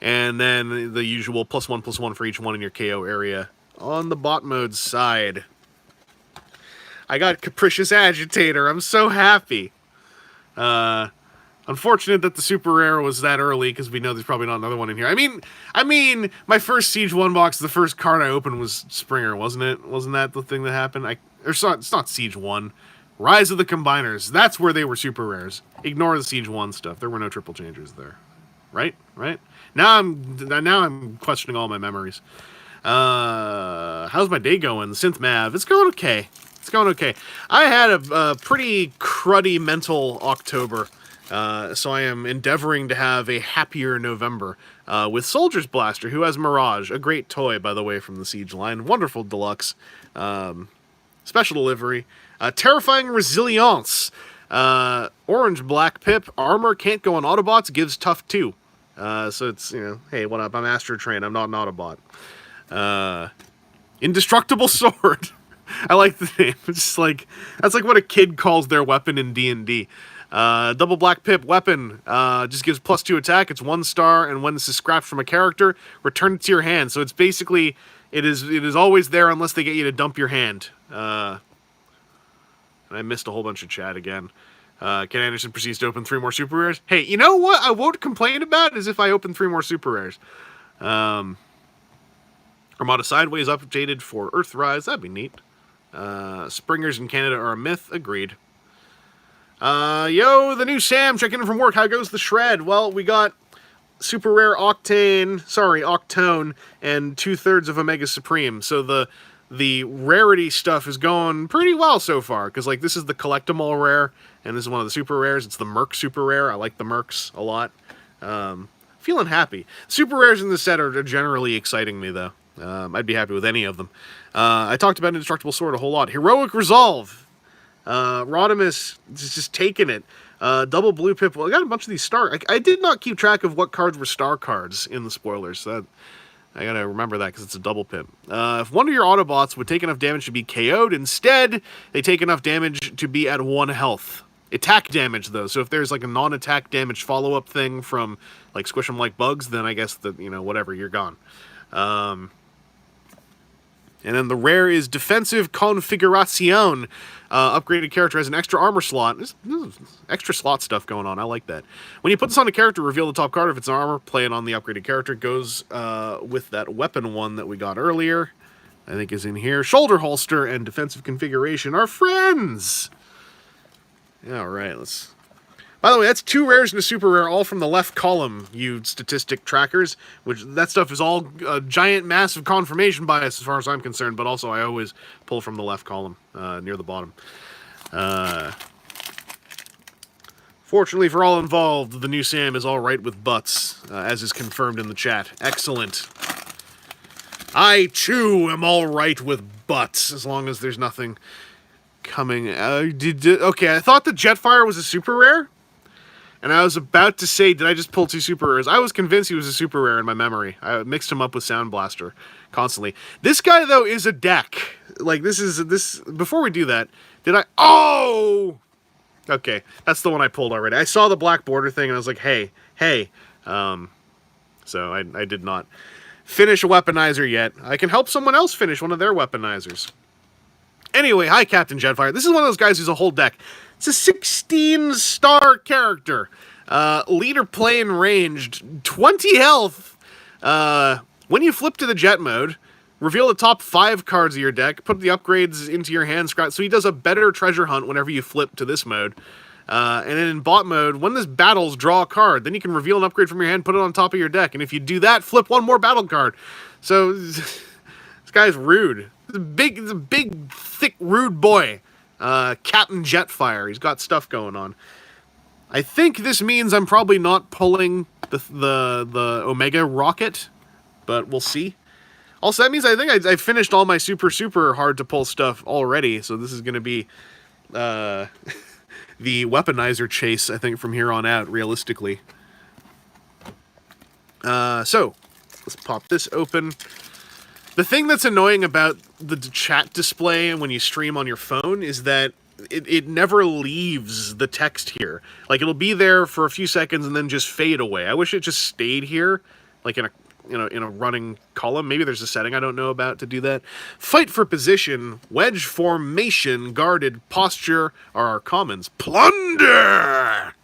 And then the usual +1/+1 for each one in your KO area. On the bot mode side, I got Capricious Agitator. I'm so happy. Unfortunate that the super rare was that early, because we know there's probably not another one in here. I mean, my first Siege 1 box, the first card I opened was Springer, wasn't it? Wasn't that the thing that happened? It's not Siege 1. Rise of the Combiners. That's where they were super rares. Ignore the Siege 1 stuff. There were no triple changers there. Right? Now I'm questioning all my memories. How's my day going? Synth Mav. It's going okay. I had a pretty cruddy mental October. So I am endeavoring to have a happier November with Soldier's Blaster, who has Mirage, a great toy, by the way, from the Siege line. Wonderful deluxe. Special delivery. Terrifying Resilience. Orange Black Pip. Armor can't go on Autobots. Gives tough 2. So it's, hey, what up? I'm Astro Train. I'm not an Autobot. Indestructible Sword. I like the name. It's just like, that's like what a kid calls their weapon in D&D. Double Black Pip weapon, just gives +2 attack. It's 1 star, and when this is scrapped from a character, return it to your hand. So it's basically, it is always there unless they get you to dump your hand. And I missed a whole bunch of chat again. Ken Anderson proceeds to open 3 more super rares. Hey, you know what I won't complain about is if I open 3 more super rares. Armada Sideways updated for Earthrise. That'd be neat. Springers in Canada are a myth. Agreed. Yo, the new Sam checking in from work. How goes the shred? Well, we got super rare Octone, and 2/3 of Omega Supreme. So the rarity stuff is going pretty well so far. Because, like, this is the Collectible rare, and this is one of the super rares. It's the Merc super rare. I like the Mercs a lot. Feeling happy. Super rares in this set are generally exciting me, though. I'd be happy with any of them. I talked about Indestructible Sword a whole lot. Heroic Resolve. Rodimus is just taking it. Double Blue Pip. Well, I got a bunch of these star. I did not keep track of what cards were star cards in the spoilers. So I gotta remember that because it's a double pip. If one of your Autobots would take enough damage to be KO'd, instead they take enough damage to be at 1 health. Attack damage, though. So if there's like a non-attack damage follow-up thing from like Squish 'em like bugs, then I guess that, whatever, you're gone. And then the rare is Defensive Configuración. Upgraded character has an extra armor slot. There's extra slot stuff going on. I like that. When you put this on a character, reveal the top card. If it's armor, play it on the upgraded character. Goes with that weapon one that we got earlier. I think is in here. Shoulder holster and defensive configuration are friends. All right, let's... By the way, that's 2 rares and a super rare, all from the left column, you statistic trackers, which that stuff is all a giant, massive confirmation bias as far as I'm concerned, but also I always pull from the left column, near the bottom. Fortunately for all involved, the new Sam is all right with butts, as is confirmed in the chat. Excellent. I, too, am all right with butts, as long as there's nothing coming. Okay, I thought the Jetfire was a super rare. And I was about to say, did I just pull 2 super rares? I was convinced he was a super rare in my memory. I mixed him up with Sound Blaster constantly. This guy, though, is a deck. Like, before we do that, did I... Oh! Okay, that's the one I pulled already. I saw the black border thing, and I was like, hey. So I did not finish a Weaponizer yet. I can help someone else finish one of their Weaponizers. Anyway, hi, Captain Jetfire. This is one of those guys who's a whole deck. It's a 16-star character. Leader plane ranged, 20 health. When you flip to the jet mode, reveal the top 5 cards of your deck, put the upgrades into your hand, so he does a better treasure hunt whenever you flip to this mode. And then in bot mode, when this battles, draw a card. Then you can reveal an upgrade from your hand, put it on top of your deck. And if you do that, flip 1 more battle card. So, this guy's rude. He's a big, thick, rude boy. Captain Jetfire. He's got stuff going on. I think this means I'm probably not pulling the Omega rocket, but we'll see. Also, that means I think I finished all my super hard to pull stuff already, so this is going to be the Weaponizer chase, I think, from here on out, realistically. So, let's pop this open. The thing that's annoying about the chat display when you stream on your phone is that it never leaves the text here. Like, it'll be there for a few seconds and then just fade away. I wish it just stayed here, like in a running column. Maybe there's a setting I don't know about to do that. Fight for position, wedge formation, guarded, posture are our commons. Plunder!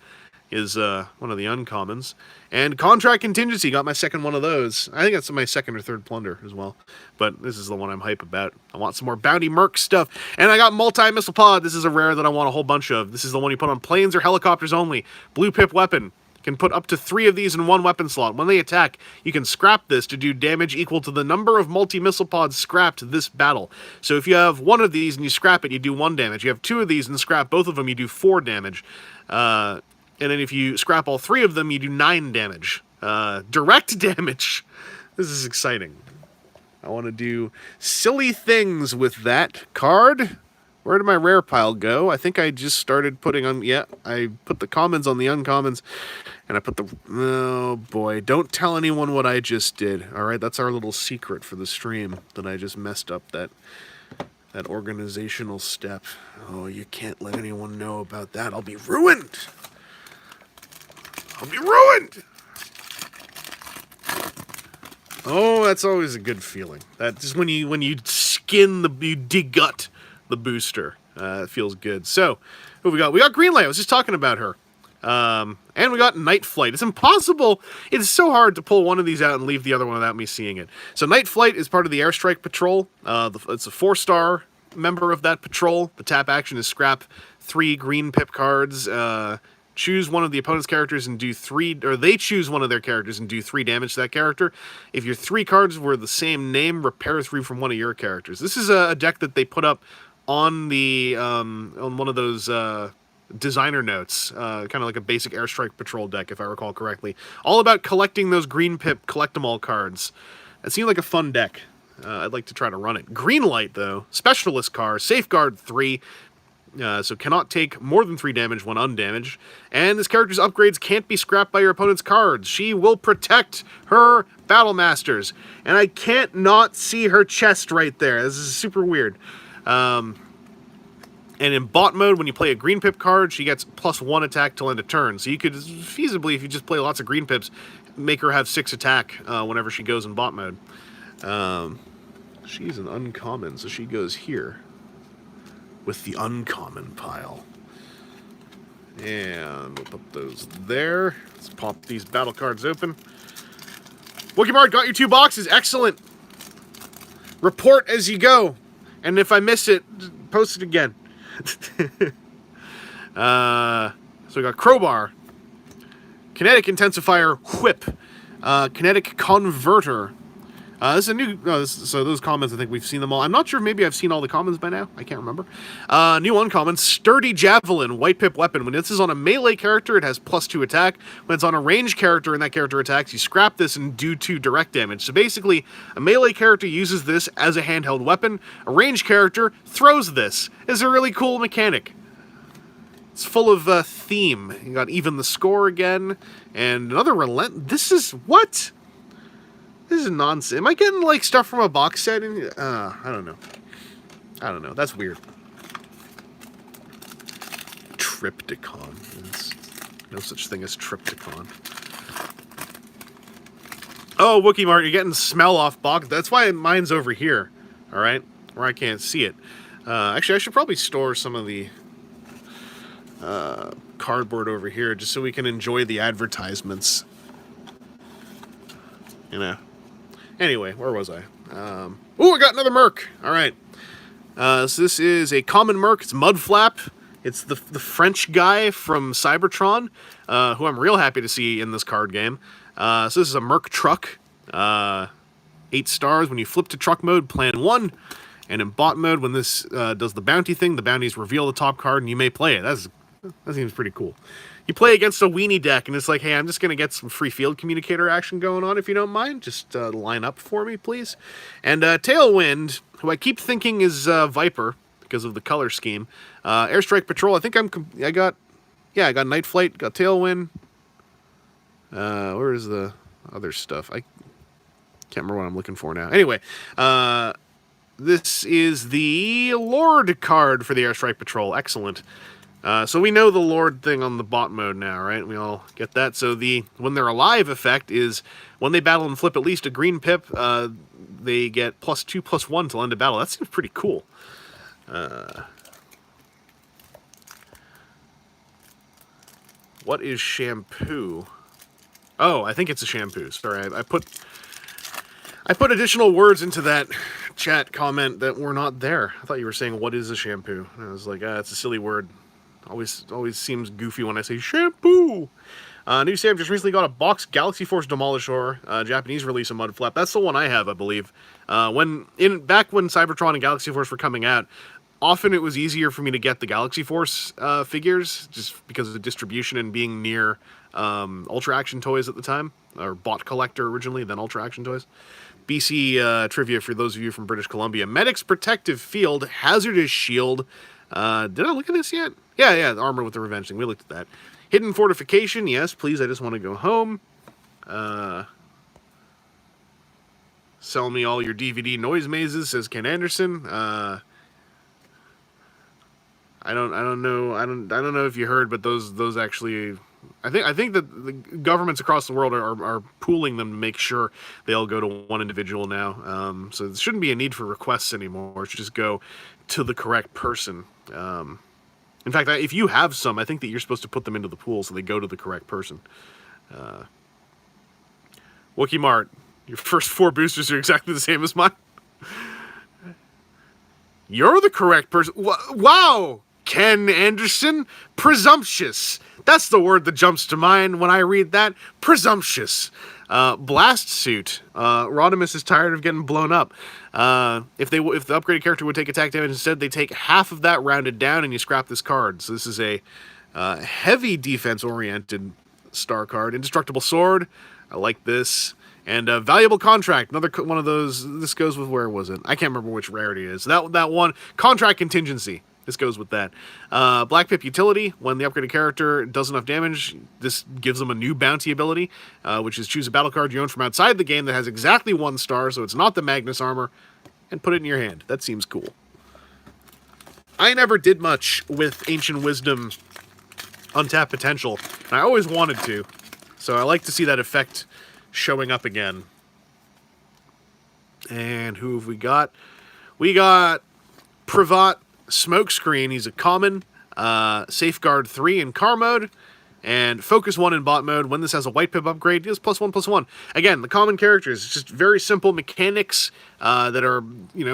is one of the uncommons. And Contract Contingency, got my second one of those. I think that's my second or third plunder as well. But this is the one I'm hype about. I want some more Bounty Merc stuff. And I got Multi-Missile Pod. This is a rare that I want a whole bunch of. This is the one you put on planes or helicopters only. Blue Pip Weapon. Can put up to 3 of these in one weapon slot. When they attack, you can scrap this to do damage equal to the number of multi-missile pods scrapped this battle. So if you have 1 of these and you scrap it, you do 1 damage. You have 2 of these and scrap both of them, you do 4 damage. And then if you scrap all 3 of them, you do 9 damage. Direct damage. This is exciting. I want to do silly things with that card. Where did my rare pile go? I think I just started putting on... Yeah, I put the commons on the uncommons. And I put the... Oh, boy. Don't tell anyone what I just did. All right, that's our little secret for the stream. That I just messed up that organizational step. Oh, you can't let anyone know about that. I'll be ruined. I'll be ruined. Oh, that's always a good feeling. That just when you skin you degut the booster. It feels good. So, who we got? We got Greenlight. I was just talking about her. And we got Night Flight. It's impossible. It's so hard to pull one of these out and leave the other one without me seeing it. So Night Flight is part of the Airstrike Patrol. It's a 4-star member of that patrol. The tap action is scrap 3 green pip cards. Choose one of the opponent's characters and do 3, or they choose one of their characters and do 3 damage to that character. If your 3 cards were the same name, repair 3 from one of your characters. This is a deck that they put up on the on one of those designer notes, kind of like a basic Airstrike Patrol deck, if I recall correctly. All about collecting those green pip collect-em-all cards. It seemed like a fun deck. I'd like to try to run it. Greenlight, though, specialist card, safeguard 3, so cannot take more than 3 damage when undamaged. And this character's upgrades can't be scrapped by your opponent's cards. She will protect her Battle Masters. And I can't not see her chest right there. This is super weird. And in bot mode, when you play a green pip card, she gets +1 attack till end of turn. So you could feasibly, if you just play lots of green pips, make her have 6 attack whenever she goes in bot mode. She's an uncommon, so she goes here with the uncommon pile. And we'll put those there. Let's pop these battle cards open. Wookiee got your 2 boxes. Excellent. Report as you go. And if I miss it, post it again. So we got Crowbar, Kinetic Intensifier, Whip, Kinetic Converter. This is a new... so those commons, I think we've seen them all. I'm not sure if maybe I've seen all the commons by now. I can't remember. New uncommon, Sturdy Javelin, White Pip Weapon. When this is on a melee character, it has +2 attack. When it's on a ranged character and that character attacks, you scrap this and do 2 direct damage. So basically, a melee character uses this as a handheld weapon. A ranged character throws this. It's a really cool mechanic. It's full of theme. You got Even the Score again. And another Relent... This is... What? This is nonsense. Am I getting, like, stuff from a box set? I don't know. I don't know. That's weird. Triptychon. There's no such thing as Triptychon. Oh, Wookiee Mart, you're getting smell off box. That's why mine's over here. Alright? Where I can't see it. Actually, I should probably store some of the cardboard over here just so we can enjoy the advertisements. You know. Anyway, where was I? Oh, I got another Merc. All right. So this is a common Merc. It's Mudflap. It's the French guy from Cybertron, who I'm real happy to see in this card game. So this is a Merc truck. 8 stars. When you flip to truck mode, plan 1. And in bot mode, when this does the bounty thing, the bounties reveal the top card and you may play it. That seems pretty cool. You play against a weenie deck, and it's like, hey, I'm just going to get some free field communicator action going on, if you don't mind. Just line up for me, please. And Tailwind, who I keep thinking is Viper, because of the color scheme. Airstrike Patrol, I think I got Night Flight, got Tailwind. Where is the other stuff? I can't remember what I'm looking for now. Anyway, this is the Lord card for the Airstrike Patrol. Excellent. So we know the Lord thing on the bot mode now, right? We all get that. So the when they're alive effect is when they battle and flip at least a green pip, they get +2/+1 till end of battle. That seems pretty cool. What is shampoo? Oh, I think it's a shampoo. Sorry, I put additional words into that chat comment that were not there. I thought you were saying, what is a shampoo? And I was like, it's a silly word. Always seems goofy when I say shampoo. New Sam just recently got a box Galaxy Force Demolisher, Japanese release of Mudflap. That's the one I have, I believe. Back when Cybertron and Galaxy Force were coming out, often it was easier for me to get the Galaxy Force figures, just because of the distribution and being near Ultra Action Toys at the time, or Bot Collector originally, then Ultra Action Toys. BC trivia for those of you from British Columbia. Medic's Protective Field, Hazardous Shield. Did I look at this yet? Yeah, the armor with the revenge thing. We looked at that. Hidden Fortification, yes, please, I just want to go home. Sell me all your DVD noise mazes, says Ken Anderson. I don't know if you heard, but those actually, I think that the governments across the world are pooling them to make sure they all go to one individual now. So there shouldn't be a need for requests anymore. It should just go to the correct person. In fact, if you have some, I think that you're supposed to put them into the pool so they go to the correct person. Wookie Mart, your first 4 boosters are exactly the same as mine. You're the correct person. Wow! Ken Anderson, presumptuous. That's the word that jumps to mind when I read that. Presumptuous. Blast Suit. Rodimus is tired of getting blown up. If the upgraded character would take attack damage instead, they take half of that rounded down and you scrap this card. So this is a heavy defense-oriented star card. Indestructible Sword. I like this. And Valuable Contract. Another one of those. This goes with, where was it? I can't remember which rarity it is. That one. Contract Contingency. This goes with that. Black Pip Utility. When the upgraded character does enough damage, this gives them a new bounty ability, which is choose a battle card you own from outside the game that has exactly 1 star, so it's not the Magnus armor, and put it in your hand. That seems cool. I never did much with Ancient Wisdom Untapped Potential, and I always wanted to, so I like to see that effect showing up again. And who have we got? We got Pravat Smokescreen. He's a common, Safeguard 3 in car mode, and Focus 1 in bot mode. When this has a white pip upgrade, it's +1/+1. Again, the common characters, just very simple mechanics that are,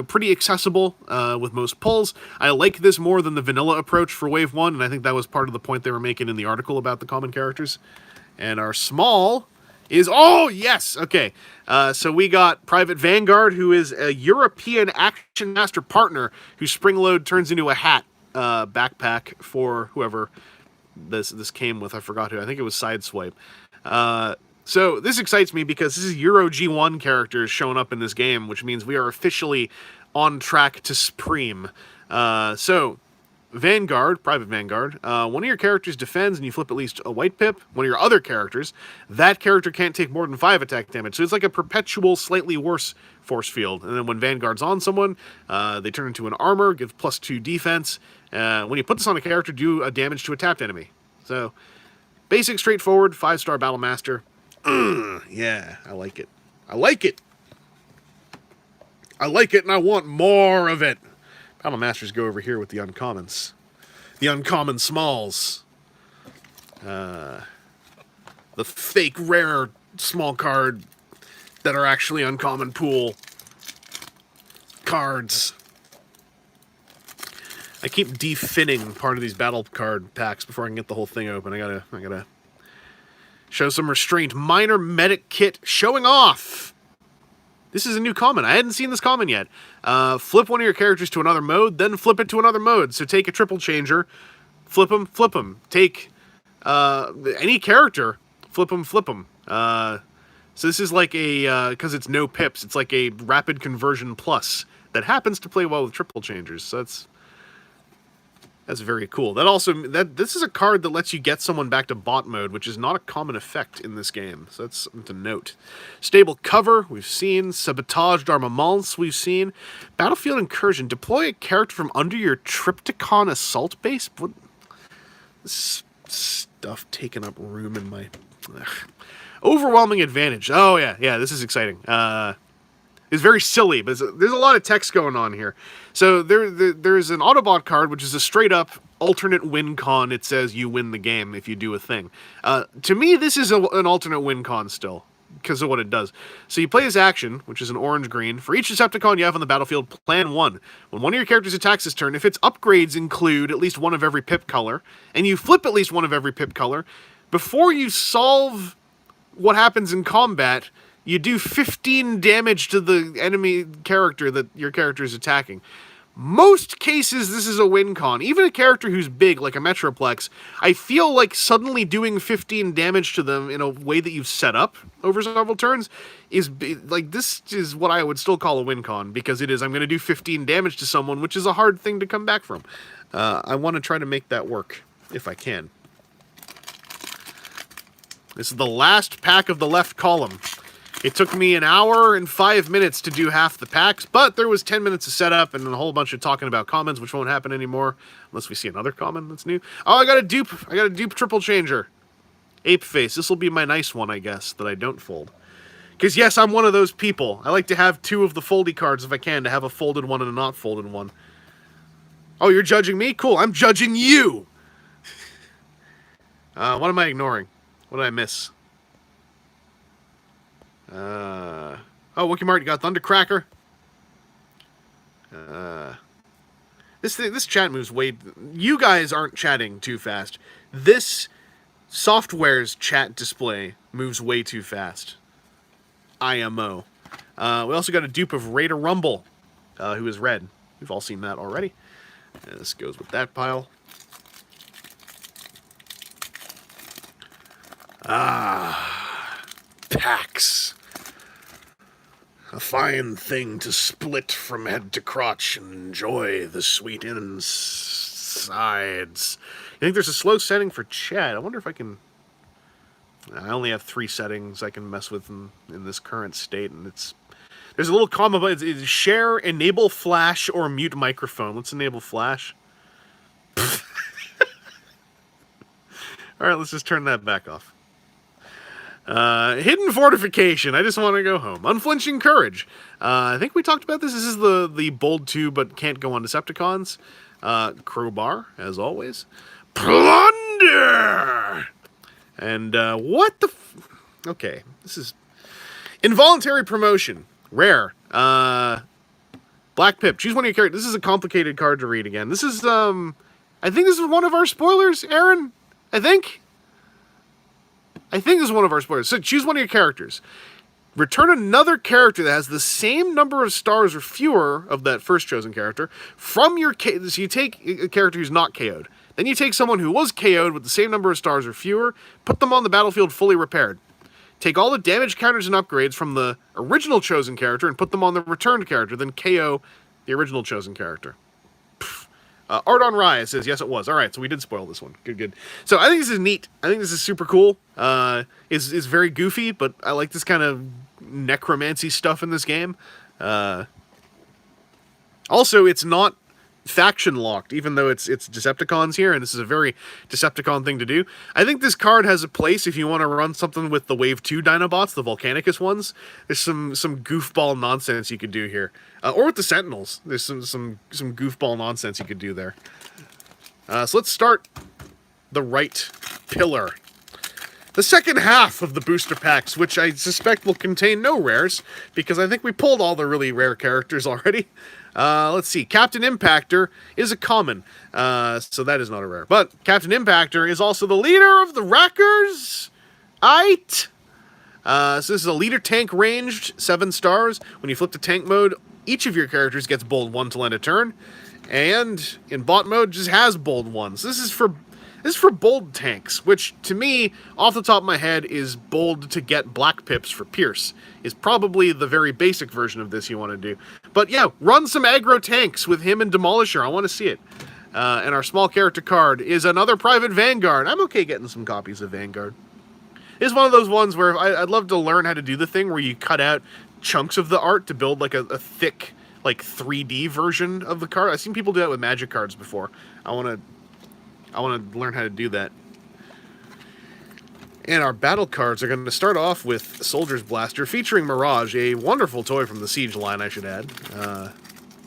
pretty accessible with most pulls. I like this more than the vanilla approach for Wave 1, and I think that was part of the point they were making in the article about the common characters. And our small is, oh, yes, okay. So we got Private Vanguard, who is a European Action Master partner whose spring load turns into a hat backpack for whoever this came with. I forgot who. I think it was Sideswipe. So this excites me because this is Euro G1 characters showing up in this game, which means we are officially on track to Supreme. So Vanguard, Private Vanguard, one of your characters defends and you flip at least a white pip. One of your other characters, that character can't take more than 5 attack damage. So it's like a perpetual, slightly worse force field. And then when Vanguard's on someone, they turn into an armor, give +2 defense. When you put this on a character, do a damage to a tapped enemy. So basic, straightforward, 5-star Battle Master. Yeah, I like it. I like it. I like it and I want more of it. Battle Masters go over here with the uncommons. The uncommon smalls. The fake rare small card that are actually uncommon pool cards. I keep definning part of these battle card packs before I can get the whole thing open. I gotta show some restraint. Minor Medic Kit showing off. This is a new common. I hadn't seen this common yet. Flip one of your characters to another mode, then flip it to another mode. So take a triple changer, flip them. Take any character, flip them. So this is like a, because it's no pips, it's like a rapid conversion plus that happens to play well with triple changers. So that's very cool. This is a card that lets you get someone back to bot mode, which is not a common effect in this game. So that's something to note. Stable Cover, we've seen. Sabotaged Armaments, we've seen. Battlefield Incursion, deploy a character from under your Triptychon assault base. What? This stuff taking up room in my... Ugh. Overwhelming Advantage. Oh, yeah, this is exciting. It's very silly, but there's a lot of text going on here. So there's an Autobot card, which is a straight-up alternate win con, it says you win the game if you do a thing. To me, this is an alternate win con still, because of what it does. So you play as action, which is an orange-green. For each Decepticon you have on the battlefield, plan 1. When one of your characters attacks this turn, if its upgrades include at least one of every pip color, and you flip at least one of every pip color, before you solve what happens in combat, you do 15 damage to the enemy character that your character is attacking. Most cases, this is a win con. Even a character who's big, like a Metroplex, I feel like suddenly doing 15 damage to them in a way that you've set up over several turns is, like, this is what I would still call a win con, because it is, I'm going to do 15 damage to someone, which is a hard thing to come back from. I want to try to make that work, if I can. This is the last pack of the left column. It took me an hour and 5 minutes to do half the packs, but there was 10 minutes of setup and a whole bunch of talking about commons, which won't happen anymore unless we see another common that's new. Oh, I got a dupe triple changer. Ape face. This will be my nice one, I guess, that I don't fold. Because, yes, I'm one of those people. I like to have 2 of the foldy cards if I can, to have a folded one and a not folded one. Oh, you're judging me? Cool, I'm judging you! What am I ignoring? What did I miss? Oh, Wikimart, you got Thundercracker. This chat moves way... You guys aren't chatting too fast. This software's chat display moves way too fast. IMO. We also got a dupe of Raider Rumble, who is red. We've all seen that already. And this goes with that pile. Packs. A fine thing to split from head to crotch and enjoy the sweet insides. You think there's a slow setting for chat? I wonder if I can... I only have 3 settings I can mess with in this current state, and it's... There's a little combo, but it's share, enable flash, or mute microphone. Let's enable flash. Alright, let's just turn that back off. Hidden Fortification. I just want to go home. Unflinching Courage. I think we talked about this. This is the bold 2, but can't go on Decepticons. Crowbar, as always. Plunder! And, what the okay, this is... Involuntary Promotion. Rare. Black Pip. Choose one of your characters. This is a complicated card to read again. This is, I think this is one of our spoilers, Aaron? I think this is one of our spoilers. So choose one of your characters. Return another character that has the same number of stars or fewer of that first chosen character from your... So you take a character who's not KO'd. Then you take someone who was KO'd with the same number of stars or fewer, put them on the battlefield fully repaired. Take all the damage counters and upgrades from the original chosen character and put them on the returned character, then KO the original chosen character. Art on Rye says, yes, it was. All right, so we did spoil this one. Good. So I think this is neat. I think this is super cool. It's very goofy, but I like this kind of necromancy stuff in this game. Also, it's not faction locked, even though it's Decepticons here, and this is a very Decepticon thing to do. I think this card has a place if you want to run something with the Wave 2 Dinobots, the Volcanicus ones. There's some goofball nonsense you could do here. Or with the Sentinels. There's some goofball nonsense you could do there. So let's start the right pillar. The second half of the booster packs, which I suspect will contain no rares, because I think we pulled all the really rare characters already. Let's see. Captain Impactor is a common, so that is not a rare. But Captain Impactor is also the leader of the Wreckers. So this is a leader tank ranged, 7 stars. When you flip to tank mode, each of your characters gets bold 1 till end of turn. And in bot mode, just has bold 1. So this is for bold tanks, which to me, off the top of my head, is bold to get black pips for Pierce. Is probably the very basic version of this you want to do. But yeah, run some aggro tanks with him and Demolisher. I want to see it. And our small character card is another Private Vanguard. I'm okay getting some copies of Vanguard. It's one of those ones where I'd love to learn how to do the thing where you cut out chunks of the art to build like a thick, like 3D version of the card. I've seen people do that with Magic cards before. I want to learn how to do that. And our battle cards are going to start off with Soldier's Blaster, featuring Mirage, a wonderful toy from the Siege line, I should add.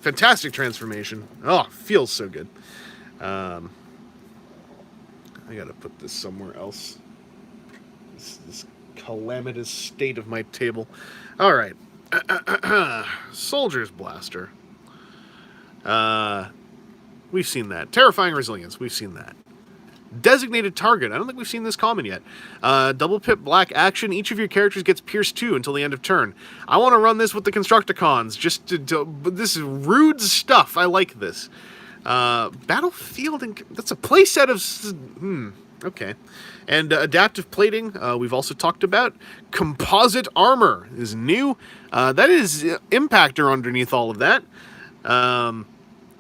Fantastic transformation. Oh, feels so good. I gotta put this somewhere else. This calamitous state of my table. All right. Soldier's Blaster. We've seen that. Terrifying Resilience. We've seen that. Designated Target. I don't think we've seen this common yet. Double Pip Black Action. Each of your characters gets Pierce 2 until the end of turn. I want to run this with the Constructicons. This is rude stuff. I like this. Battlefield. That's a playset of... Okay. And adaptive plating, we've also talked about. Composite armor is new. That is Impactor underneath all of that.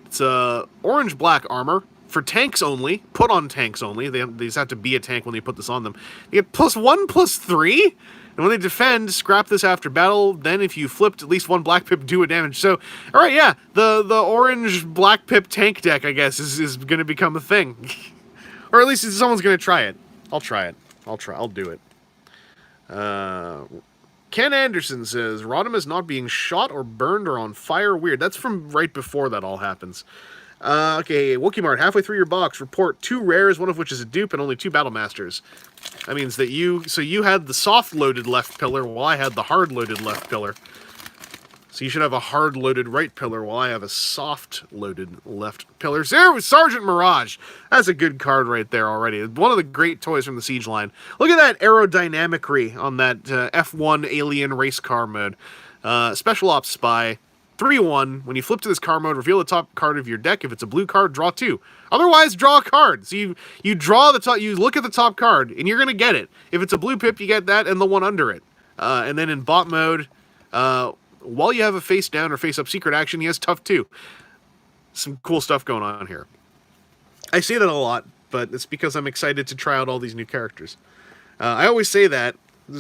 It's orange-black armor for tanks only. Put on tanks only. They just have to be a tank when they put this on them. You get +1/+3. And when they defend, scrap this after battle. Then if you flipped at least one Black Pip, do a damage. So, all right, yeah. The orange Black Pip tank deck, I guess, is going to become a thing. Or at least someone's going to try it. I'll try it. I'll do it. Ken Anderson says, Rodimus not being shot or burned or on fire. Weird. That's from right before that all happens. Okay, Wookie Mart, halfway through your box, report 2 rares, one of which is a dupe, and only 2 Battle Masters. That means that you had the soft-loaded left pillar, while I had the hard-loaded left pillar. So you should have a hard-loaded right pillar, while I have a soft-loaded left pillar. So there was Sergeant Mirage. That's a good card right there already. One of the great toys from the Siege line. Look at that aerodynamicry on that F1 alien race car mode. Special Ops Spy. 3/1. When you flip to this card mode, reveal the top card of your deck. If it's a blue card, draw 2. Otherwise, draw a card. So you draw the top. You look at the top card, and you're gonna get it. If it's a blue pip, you get that and the one under it. And then in bot mode, while you have a face down or face up secret action, he has tough 2. Some cool stuff going on here. I say that a lot, but it's because I'm excited to try out all these new characters. I always say that.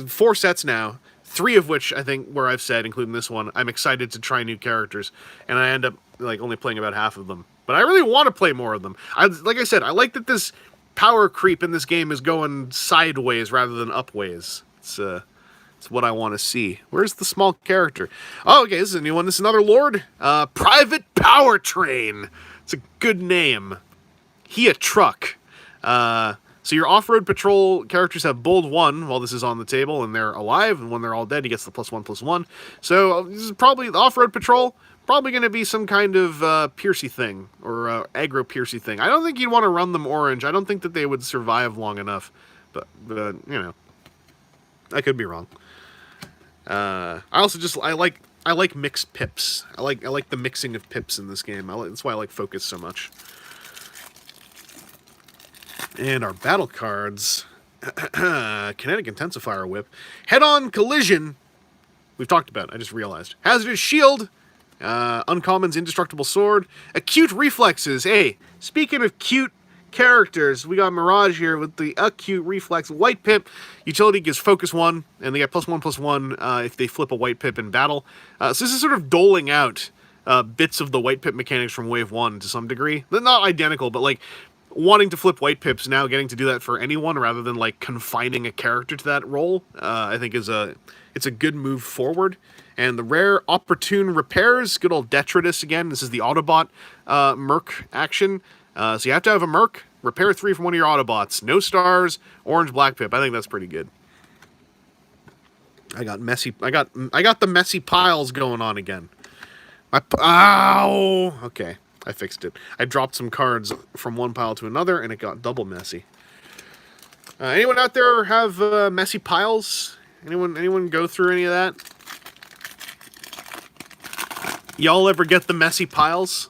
4 sets now. 3 of which, I think, where I've said, including this one, I'm excited to try new characters, and I end up like only playing about half of them. But I really want to play more of them. Like I said, I like that this power creep in this game is going sideways rather than upways. It's what I want to see. Where's the small character? Oh, okay, this is a new one. This is another Lord. Private Powertrain. It's a good name. He a truck. So your off-road patrol characters have bold 1 while this is on the table, and they're alive, and when they're all dead, he gets the +1/+1. So this is probably the off-road patrol, probably going to be some kind of Piercy thing, or aggro Piercy thing. I don't think you'd want to run them orange. I don't think that they would survive long enough, but you know, I could be wrong. I also I like mixed pips. I like the mixing of pips in this game. That's why I like Focus so much. And our battle cards, Kinetic Intensifier Whip, Head-On Collision, we've talked about, I just realized. Hazardous Shield, Uncommon's Indestructible Sword, Acute Reflexes. Hey, speaking of cute characters, we got Mirage here with the Acute Reflex. White Pip, utility gives Focus 1, and they get +1/+1 if they flip a White Pip in battle. So this is sort of doling out bits of the White Pip mechanics from Wave 1 to some degree. They're not identical, but like, wanting to flip White Pips, now getting to do that for anyone rather than like confining a character to that role, I think it's a good move forward. And the rare Opportune Repairs, good old Detritus again. This is the Autobot Merc action. So you have to have a Merc, repair 3 from one of your Autobots. No stars, orange Black Pip. I think that's pretty good. I got the messy piles going on again. Ow! Okay. I fixed it. I dropped some cards from one pile to another, and it got double messy. Anyone out there have messy piles? Anyone go through any of that? Y'all ever get the messy piles?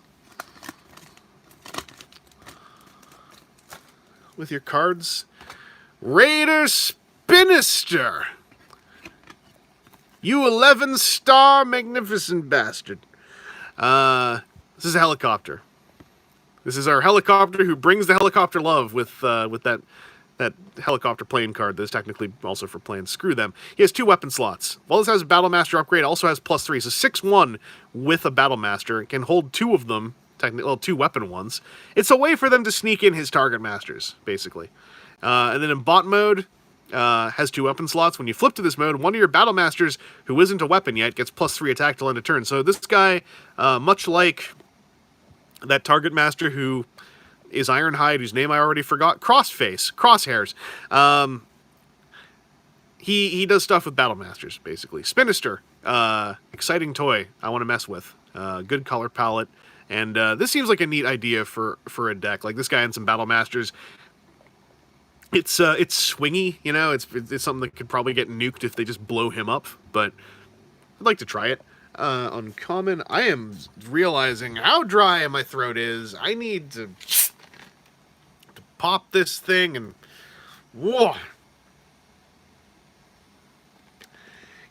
With your cards? Raider Spinister! You 11-star magnificent bastard. This is a helicopter. This is our helicopter who brings the helicopter love with that helicopter plane card that is technically also for planes. Screw them. He has 2 weapon slots. While this has a Battle Master upgrade, it also has +3. So 6/1 with a Battle Master. It can hold 2 of them, technically, well, 2 weapon ones. It's a way for them to sneak in his target masters, basically. And then in bot mode, has 2 weapon slots. When you flip to this mode, one of your Battle Masters, who isn't a weapon yet, gets +3 attack till end of turn. So this guy, much like that target master who is Ironhide, whose name I already forgot. Crosshairs. He does stuff with Battle Masters, basically. Spinister, exciting toy I want to mess with. Good color palette, and this seems like a neat idea for a deck. Like this guy and some Battle Masters. It's swingy, you know. It's something that could probably get nuked if they just blow him up, but I'd like to try it. Uncommon. I am realizing how dry my throat is. I need to pop this thing and whoa.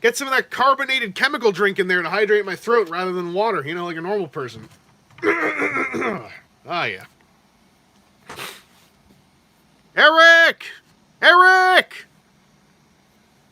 Get some of that carbonated chemical drink in there to hydrate my throat rather than water, you know, like a normal person. Ah, yeah. Eric! Eric!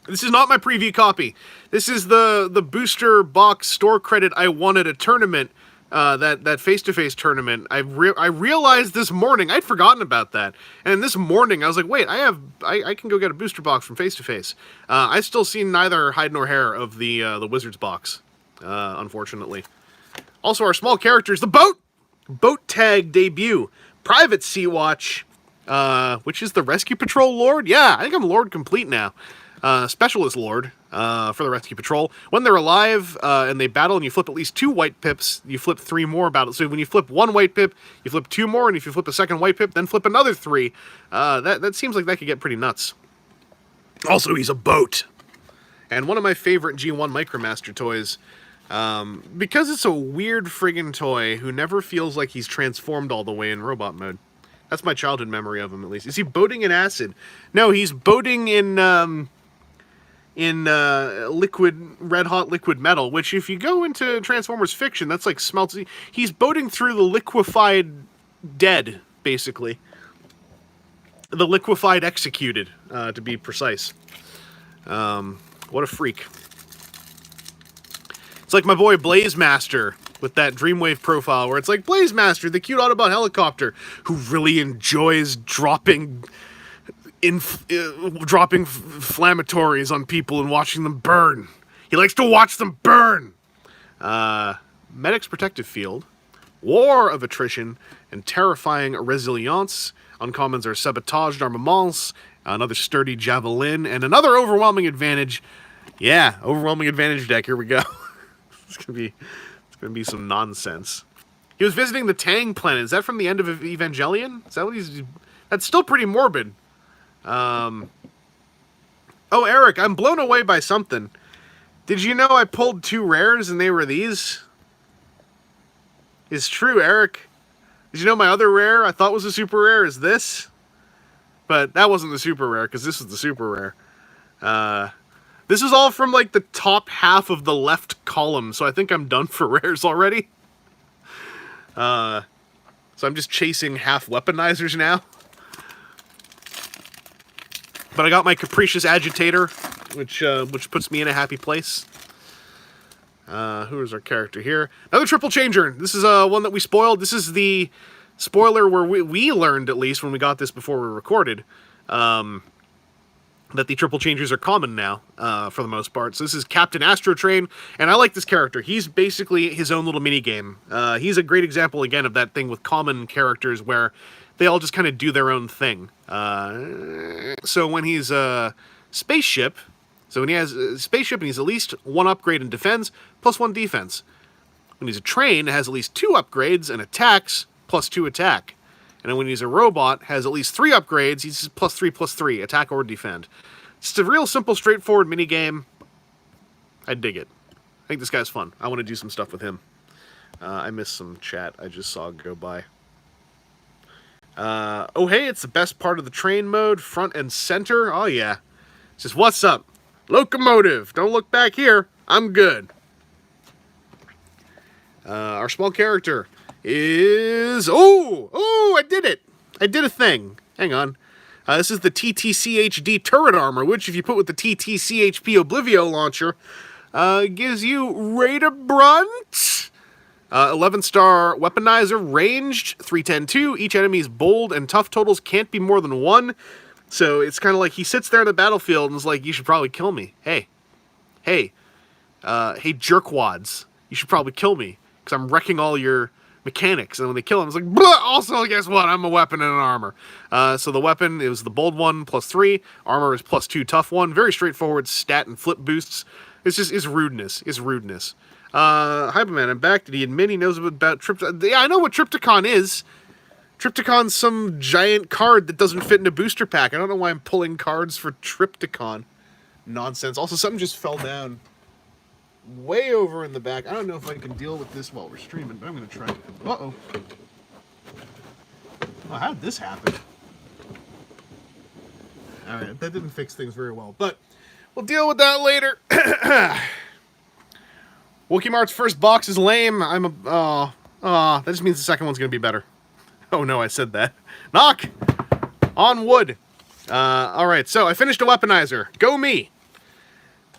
This is not my preview copy. This is the booster box store credit I won at a tournament, that face-to-face tournament. I realized this morning, I'd forgotten about that. And this morning, I was like, wait, I can go get a booster box from face-to-face. I still seen neither hide nor hair of the Wizards box, unfortunately. Also, our small characters, the boat tag debut, Private Sea Watch, which is the Rescue Patrol Lord. Yeah, I think I'm Lord complete now. Specialist Lord for the Rescue Patrol. When they're alive and they battle and you flip at least 2 white pips, you flip 3 more battles. So when you flip 1 white pip, you flip 2 more, and if you flip a second white pip, then flip another 3. That seems like that could get pretty nuts. Also, he's a boat. And one of my favorite G1 Micromaster toys, because it's a weird friggin' toy who never feels like he's transformed all the way in robot mode. That's my childhood memory of him, at least. Is he boating in acid? No, he's boating in red hot liquid metal, which if you go into Transformers fiction, that's like smelts. He's boating through the liquefied dead, basically. The liquefied executed, to be precise. What a freak. It's like my boy Blazemaster with that Dreamwave profile, where it's like, Blazemaster, the cute Autobot helicopter, who really enjoys dropping inflammatories on people and watching them burn. He likes to watch them burn. Medic's Protective Field, War of Attrition, and Terrifying Resilience. Uncommons are Sabotage d'Armaments, another Sturdy Javelin, and another Overwhelming Advantage. Yeah, Overwhelming Advantage deck, here we go. It's gonna be some nonsense. He was visiting the Tang planet. Is that from the end of Evangelion? Is that what he's... That's still pretty morbid. Oh, Eric, I'm blown away by something. Did you know I pulled 2 rares and they were these? It's true, Eric. Did you know my other rare I thought was a super rare is this? But that wasn't the super rare, because this is the super rare. This is all from, like, the top half of the left column, so I think I'm done for rares already. So I'm just chasing half Weaponizers now. But I got my Capricious Agitator, which puts me in a happy place. Who is our character here? Another Triple Changer. This is one that we spoiled. This is the spoiler where we learned, at least, when we got this before we recorded, that the Triple Changers are common now, for the most part. So this is Captain Astrotrain, and I like this character. He's basically his own little mini-game. He's a great example, again, of that thing with common characters where they all just kind of do their own thing. So when he's a spaceship, so when he has a spaceship and he's at least 1 upgrade in defense, plus 1 defense. When he's a train, it has at least 2 upgrades and attacks, plus 2 attack. And then when he's a robot, has at least 3 upgrades, he's +3/+3, attack or defend. Just a real simple, straightforward minigame. I dig it. I think this guy's fun. I want to do some stuff with him. I missed some chat I just saw go by. Oh hey, it's the best part of the train mode, front and center. Oh yeah. It's just, what's up? Locomotive. Don't look back here. I'm good. Our small character is... Oh, I did it. I did a thing. Hang on. This is the TTCHD turret armor, which if you put with the TTCHP Oblivio launcher, gives you Raider Brunt. 11-star Weaponizer, ranged, 310-2. Each enemy's bold and tough totals can't be more than 1. So it's kind of like he sits there in the battlefield and is like, you should probably kill me. Hey, jerkwads. You should probably kill me, because I'm wrecking all your mechanics. And when they kill him, it's like, "Blah! Also, guess what? I'm a weapon and an armor." So the weapon, it was the bold 1 +3. Armor is +2 tough 1. Very straightforward stat and flip boosts. It's rudeness. It's rudeness. Hyperman, I'm back. Did he admit he knows about Triptychon? Yeah, I know what Triptychon is. Triptychon's some giant card that doesn't fit in a booster pack. I don't know why I'm pulling cards for Triptychon. Nonsense. Also, something just fell down way over in the back. I don't know if I can deal with this while we're streaming, but I'm going to try. Uh-oh. Oh, how did this happen? Alright, that didn't fix things very well, but we'll deal with that later. Wookie Mart's first box is lame. That just means the second one's going to be better. Oh no, I said that. Knock! On wood. Alright, so I finished a Weaponizer. Go me!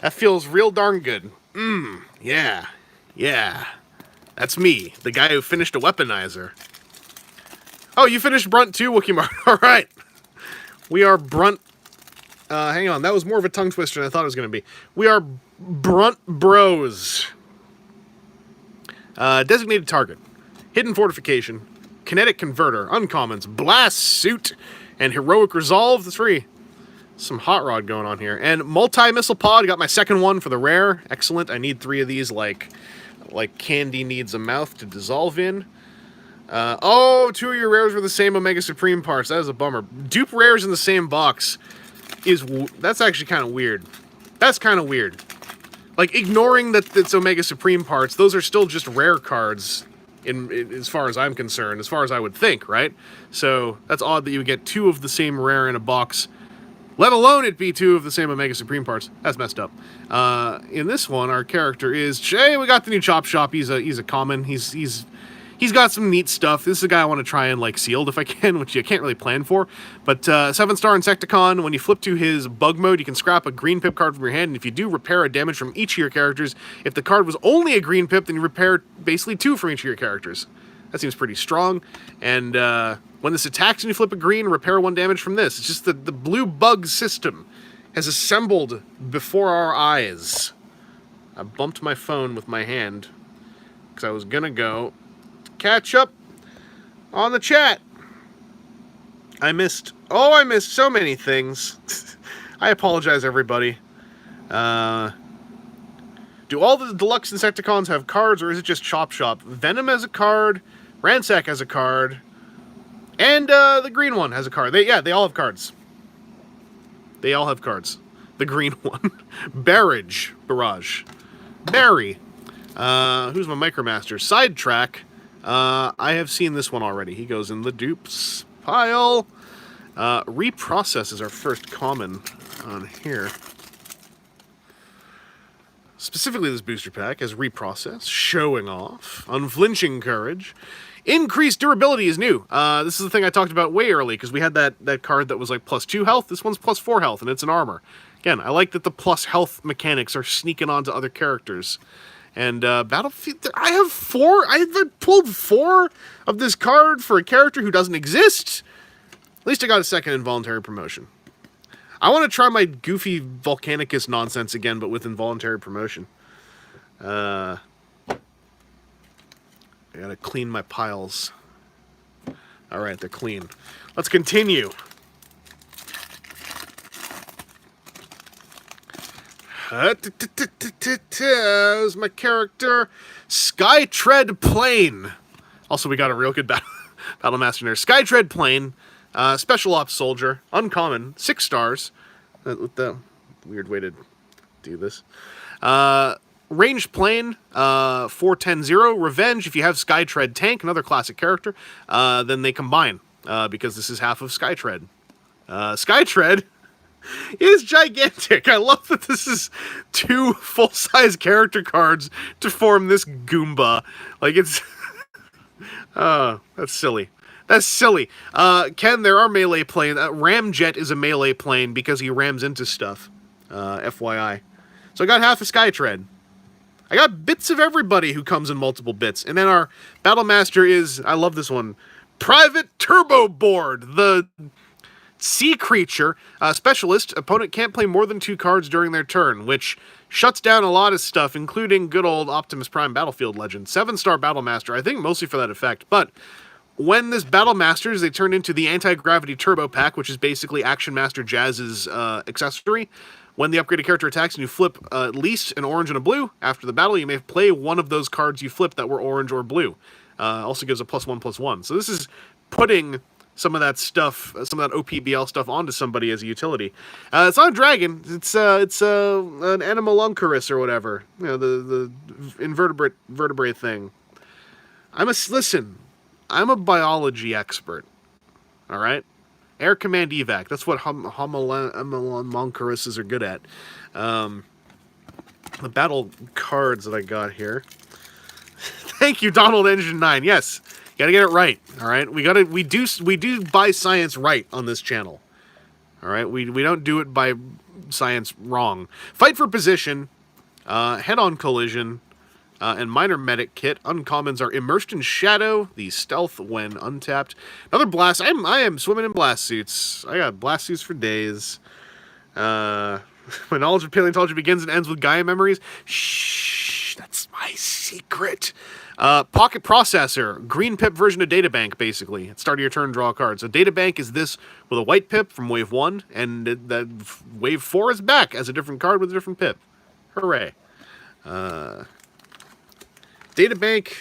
That feels real darn good. Yeah. Yeah. That's me, the guy who finished a Weaponizer. Oh, you finished Brunt too, Wookie Mart. Alright. We are Brunt. Hang on, that was more of a tongue twister than I thought it was going to be. We are Brunt Bros. Designated target. Hidden Fortification. Kinetic Converter. Uncommons. Blast Suit. And Heroic Resolve. The 3. Some hot rod going on here. And Multi-Missile Pod. Got my second one for the rare. Excellent. I need 3 of these like candy needs a mouth to dissolve in. 2 of your rares were the same Omega Supreme parts. That is a bummer. Dupe rares in the same box that's actually kind of weird. That's kind of weird. Like, ignoring that it's Omega Supreme parts, those are still just rare cards as far as I'm concerned, as far as I would think, right? So that's odd that you would get 2 of the same rare in a box, let alone it be 2 of the same Omega Supreme parts. That's messed up. In this one, our character is Jay. We got the new Chop Shop. He's a common. He's got some neat stuff. This is a guy I want to try and, like, sealed if I can, which you can't really plan for. But 7-star Insecticon, when you flip to his bug mode, you can scrap a green pip card from your hand, and if you do, repair a damage from each of your characters. If the card was only a green pip, then you repair basically 2 from each of your characters. That seems pretty strong. And when this attacks and you flip a green, repair 1 damage from this. It's just the blue bug system has assembled before our eyes. I bumped my phone with my hand because I was going to go catch up on the chat. I missed so many things. I apologize, everybody. Do all the deluxe Insecticons have cards, or is it just Chop Shop? Venom has a card, Ransack has a card, and the green one has a card. They all have cards. They all have cards. The green one. Barrage. Barry. Who's my Micromaster? Sidetrack. I have seen this one already. He goes in the dupes pile. Reprocess is our first common on here. Specifically, this booster pack has Reprocess, Showing Off, Unflinching Courage. Increased Durability is new. This is the thing I talked about way early, because we had that card that was like +2 health. This one's +4 health, and it's an armor. Again, I like that the plus health mechanics are sneaking onto other characters. And Battlefield, I pulled 4 of this card for a character who doesn't exist. At least I got a second involuntary promotion. I want to try my goofy Volcanicus nonsense again, but with involuntary promotion. I gotta clean my piles. Alright, they're clean. Let's continue. Who's my character? Skytread Plane. Also, we got a real good Battle Master there. Skytread Plane. Special Ops Soldier. Uncommon. 6 stars. With the weird way to do this. Ranged Plane. 410-0. Revenge. If you have Skytread Tank, another classic character, then they combine. Because this is half of Skytread. Skytread is gigantic. I love that this is 2 full-size character cards to form this Goomba. Like, it's... that's silly. That's silly. Ken, there are melee planes. Ramjet is a melee plane because he rams into stuff. FYI. So I got half a Skytread. I got bits of everybody who comes in multiple bits. And then our Battle Master is... I love this one. Private Turbo Board. The Sea Creature, Specialist. Opponent can't play more than 2 cards during their turn, which shuts down a lot of stuff, including good old Optimus Prime Battlefield Legend. 7-star Battle Master, I think mostly for that effect, but when this Battle Masters, they turn into the Anti-Gravity Turbo Pack, which is basically Action Master Jazz's accessory. When the upgraded character attacks and you flip at least an orange and a blue, after the battle you may play one of those cards you flipped that were orange or blue. Also gives a +1/+1. So this is putting some of that stuff, some of that OPBL stuff onto somebody as a utility. It's not a dragon. It's an Animalunculus or whatever. You know, the vertebrate thing. Listen, I'm a biology expert. All right? Air Command Evac. That's what homunculuses are good at. The battle cards that I got here. Thank you, Donald Engine 9. Yes, gotta get it right. All right, we do buy science right on this channel. All right, we don't do it by science wrong. Fight for position, head-on collision, and minor medic kit. Uncommons are Immersed in Shadow, the stealth when untapped. Another blast. I am swimming in blast suits. I got blast suits for days. My knowledge of paleontology begins and ends with Gaia memories. Shh, that's my secret. Pocket Processor, green pip version of Databank, basically. At start of your turn, draw a card. So Databank is this with a white pip from Wave 1, and that Wave 4 is back as a different card with a different pip. Hooray. Databank,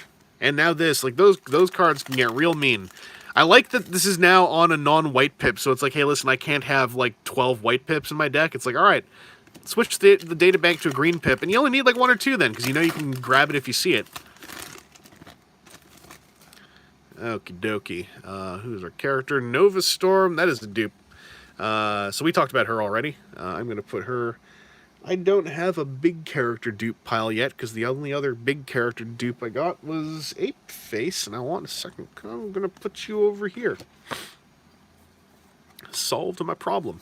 and now this. Like, those cards can get real mean. I like that this is now on a non-white pip, so it's like, hey, listen, I can't have, like, 12 white pips in my deck. It's like, alright, switch the Databank to a green pip, and you only need, like, 1 or 2 then, because you know you can grab it if you see it. Okie dokie. Who's our character? Nova Storm. That is the dupe. So we talked about her already. I'm going to put her... I don't have a big character dupe pile yet, because the only other big character dupe I got was Ape Face, and I want a second. I'm going to put you over here. Solved my problem.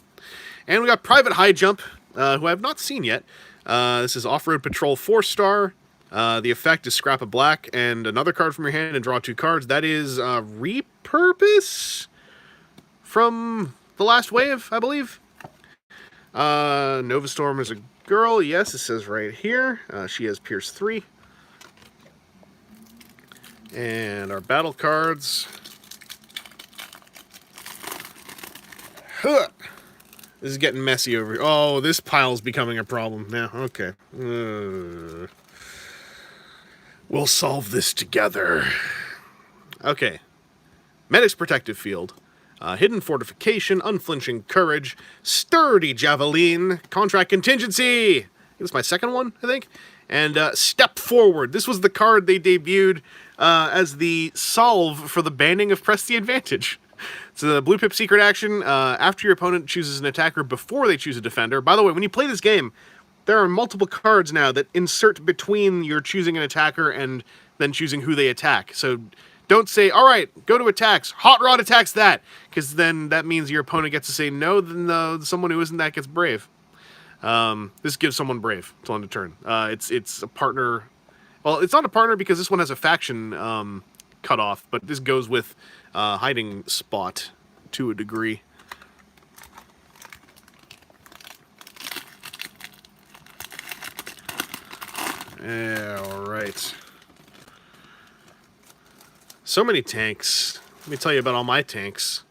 And we got Private High Jump, who I have not seen yet. This is Off-Road Patrol 4-star. The effect is Scrap a Black and another card from your hand and draw 2 cards. That is Repurpose from the last wave, I believe. Nova Storm is a girl. Yes, it says right here. She has Pierce 3. And our battle cards. Huh. This is getting messy over here. Oh, this pile's becoming a problem now. Okay. We'll solve this together. Okay. Medic's Protective Field. Hidden Fortification, Unflinching Courage, Sturdy Javelin, Contract Contingency. It's my second one, I think. And Step Forward. This was the card they debuted as the solve for the banning of Press the Advantage. So the Blue Pip secret action, after your opponent chooses an attacker before they choose a defender. By the way, when you play this game, there are multiple cards now that insert between your choosing an attacker and then choosing who they attack. So don't say, all right, go to attacks. Hot Rod attacks that. Because then that means your opponent gets to say no, then someone who isn't that gets brave. This gives someone brave till end of turn. It's a partner. Well, it's not a partner because this one has a faction cutoff, but this goes with hiding spot to a degree. Yeah, all right. So many tanks. Let me tell you about all my tanks.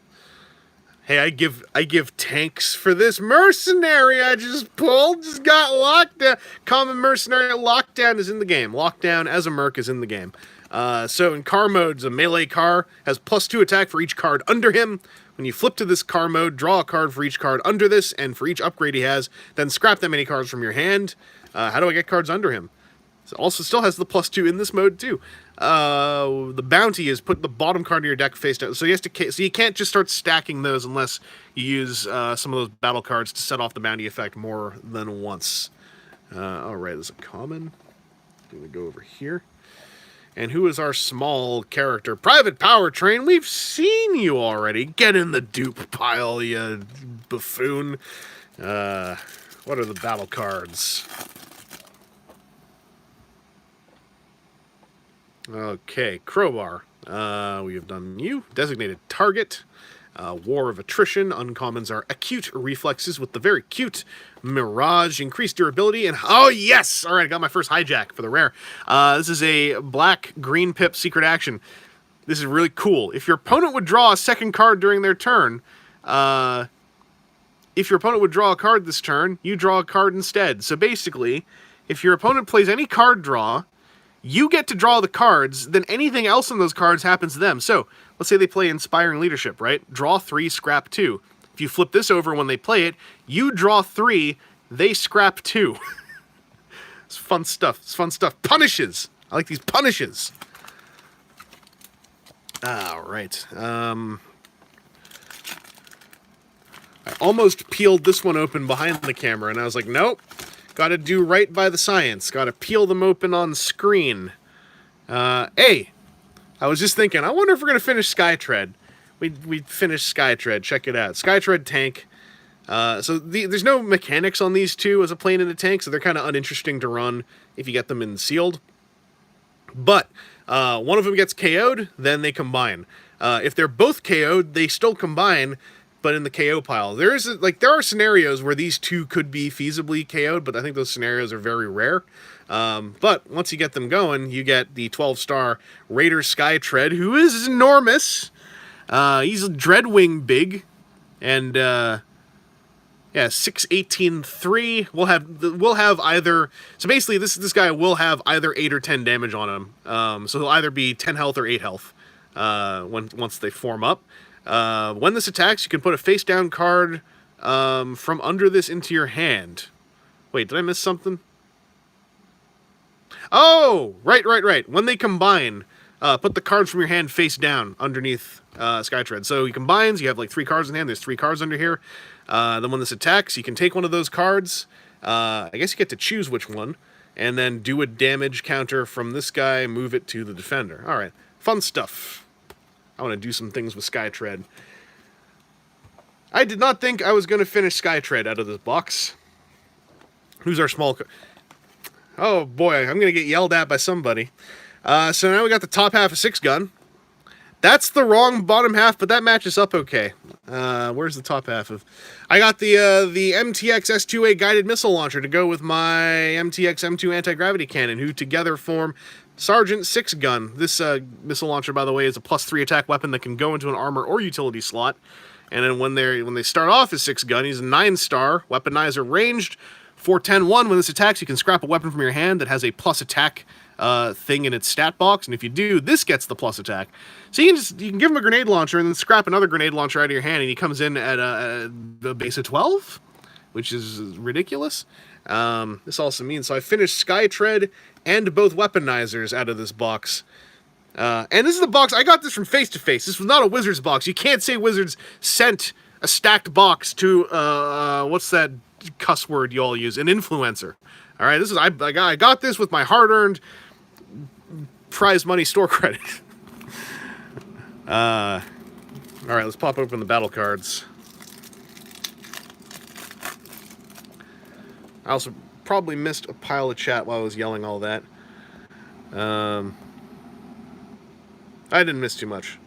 Hey, I give tanks for this Mercenary I just pulled. Just got locked down. Common Mercenary Lockdown is in the game. Lockdown as a merc is in the game. So in car modes, a melee car has +2 attack for each card under him. When you flip to this car mode, draw a card for each card under this, and for each upgrade he has, then scrap that many cards from your hand. How do I get cards under him? It also still has the +2 in this mode too. The bounty is put the bottom card of your deck face down. So you can't just start stacking those unless you use some of those battle cards to set off the bounty effect more than once. All right, there's a common. I'm gonna go over here. And who is our small character? Private Powertrain. We've seen you already. Get in the dupe pile, you buffoon. What are the battle cards? Okay, Crowbar. We have done you. Designated Target. War of Attrition. Uncommons are Acute Reflexes with the very cute Mirage. Increased durability. And oh yes! Alright, I got my first hijack for the rare. This is a black-green pip secret action. This is really cool. If your opponent would draw a second card during their turn, if your opponent would draw a card this turn, you draw a card instead. So basically, if your opponent plays any card draw, you get to draw the cards, then anything else on those cards happens to them. So, let's say they play Inspiring Leadership, right? Draw 3, scrap 2. If you flip this over when they play it, you draw 3, they scrap 2. It's fun stuff. It's fun stuff. Punishes! I like these punishes! Alright. I almost peeled this one open behind the camera, and I was like, nope. Gotta do right by the science. Gotta peel them open on screen. Hey! I was just thinking, I wonder if we're gonna finish Skytread. We finished Skytread. Check it out. Skytread tank. There's no mechanics on these two as a plane and a tank, so they're kind of uninteresting to run if you get them in sealed. But one of them gets KO'd, then they combine. If they're both KO'd, they still combine, but in the KO pile. There are scenarios where these two could be feasibly KO'd, but I think those scenarios are very rare. But once you get them going, you get the 12-star Raider Skytread, who is enormous. He's Dreadwing big, and yeah, 6/18/3. We'll have either. So basically, this guy will have either 8 or 10 damage on him. So he'll either be 10 health or 8 health. Once they form up. When this attacks, you can put a face-down card from under this into your hand. Wait, did I miss something? Oh, right. When they combine, put the cards from your hand face down underneath Skytread. So he combines, you have like 3 cards in hand, there's 3 cards under here. Then when this attacks, you can take one of those cards. I guess you get to choose which one. And then do a damage counter from this guy, move it to the defender. Alright, fun stuff. I want to do some things with Skytread. I did not think I was going to finish Skytread out of this box. Who's our small... Oh boy, I'm going to get yelled at by somebody. So now we got the top half of 6-gun. That's the wrong bottom half, but that matches up okay. Where's the top half of... I got the MTX S2A guided missile launcher to go with my MTX M2 anti-gravity cannon, who together form Sergeant 6-gun. This missile launcher, by the way, is a +3 attack weapon that can go into an armor or utility slot. And then when they start off as 6-gun, he's a 9-star Weaponizer ranged. 4/10/1. When this attacks, you can scrap a weapon from your hand that has a plus attack thing in its stat box, and if you do, this gets the plus attack. So you can give him a grenade launcher and then scrap another grenade launcher out of your hand, and he comes in at the base of 12, which is ridiculous. This also means, so I finished Skytread and both Weaponizers out of this box. And this is the box, I got this from Face to Face. This was not a Wizards box. You can't say Wizards sent a stacked box to, what's that cuss word you all use? An influencer. All right, I got this with my hard-earned prize money store credit. All right, let's pop open the battle cards. I also probably missed a pile of chat while I was yelling all that. I didn't miss too much.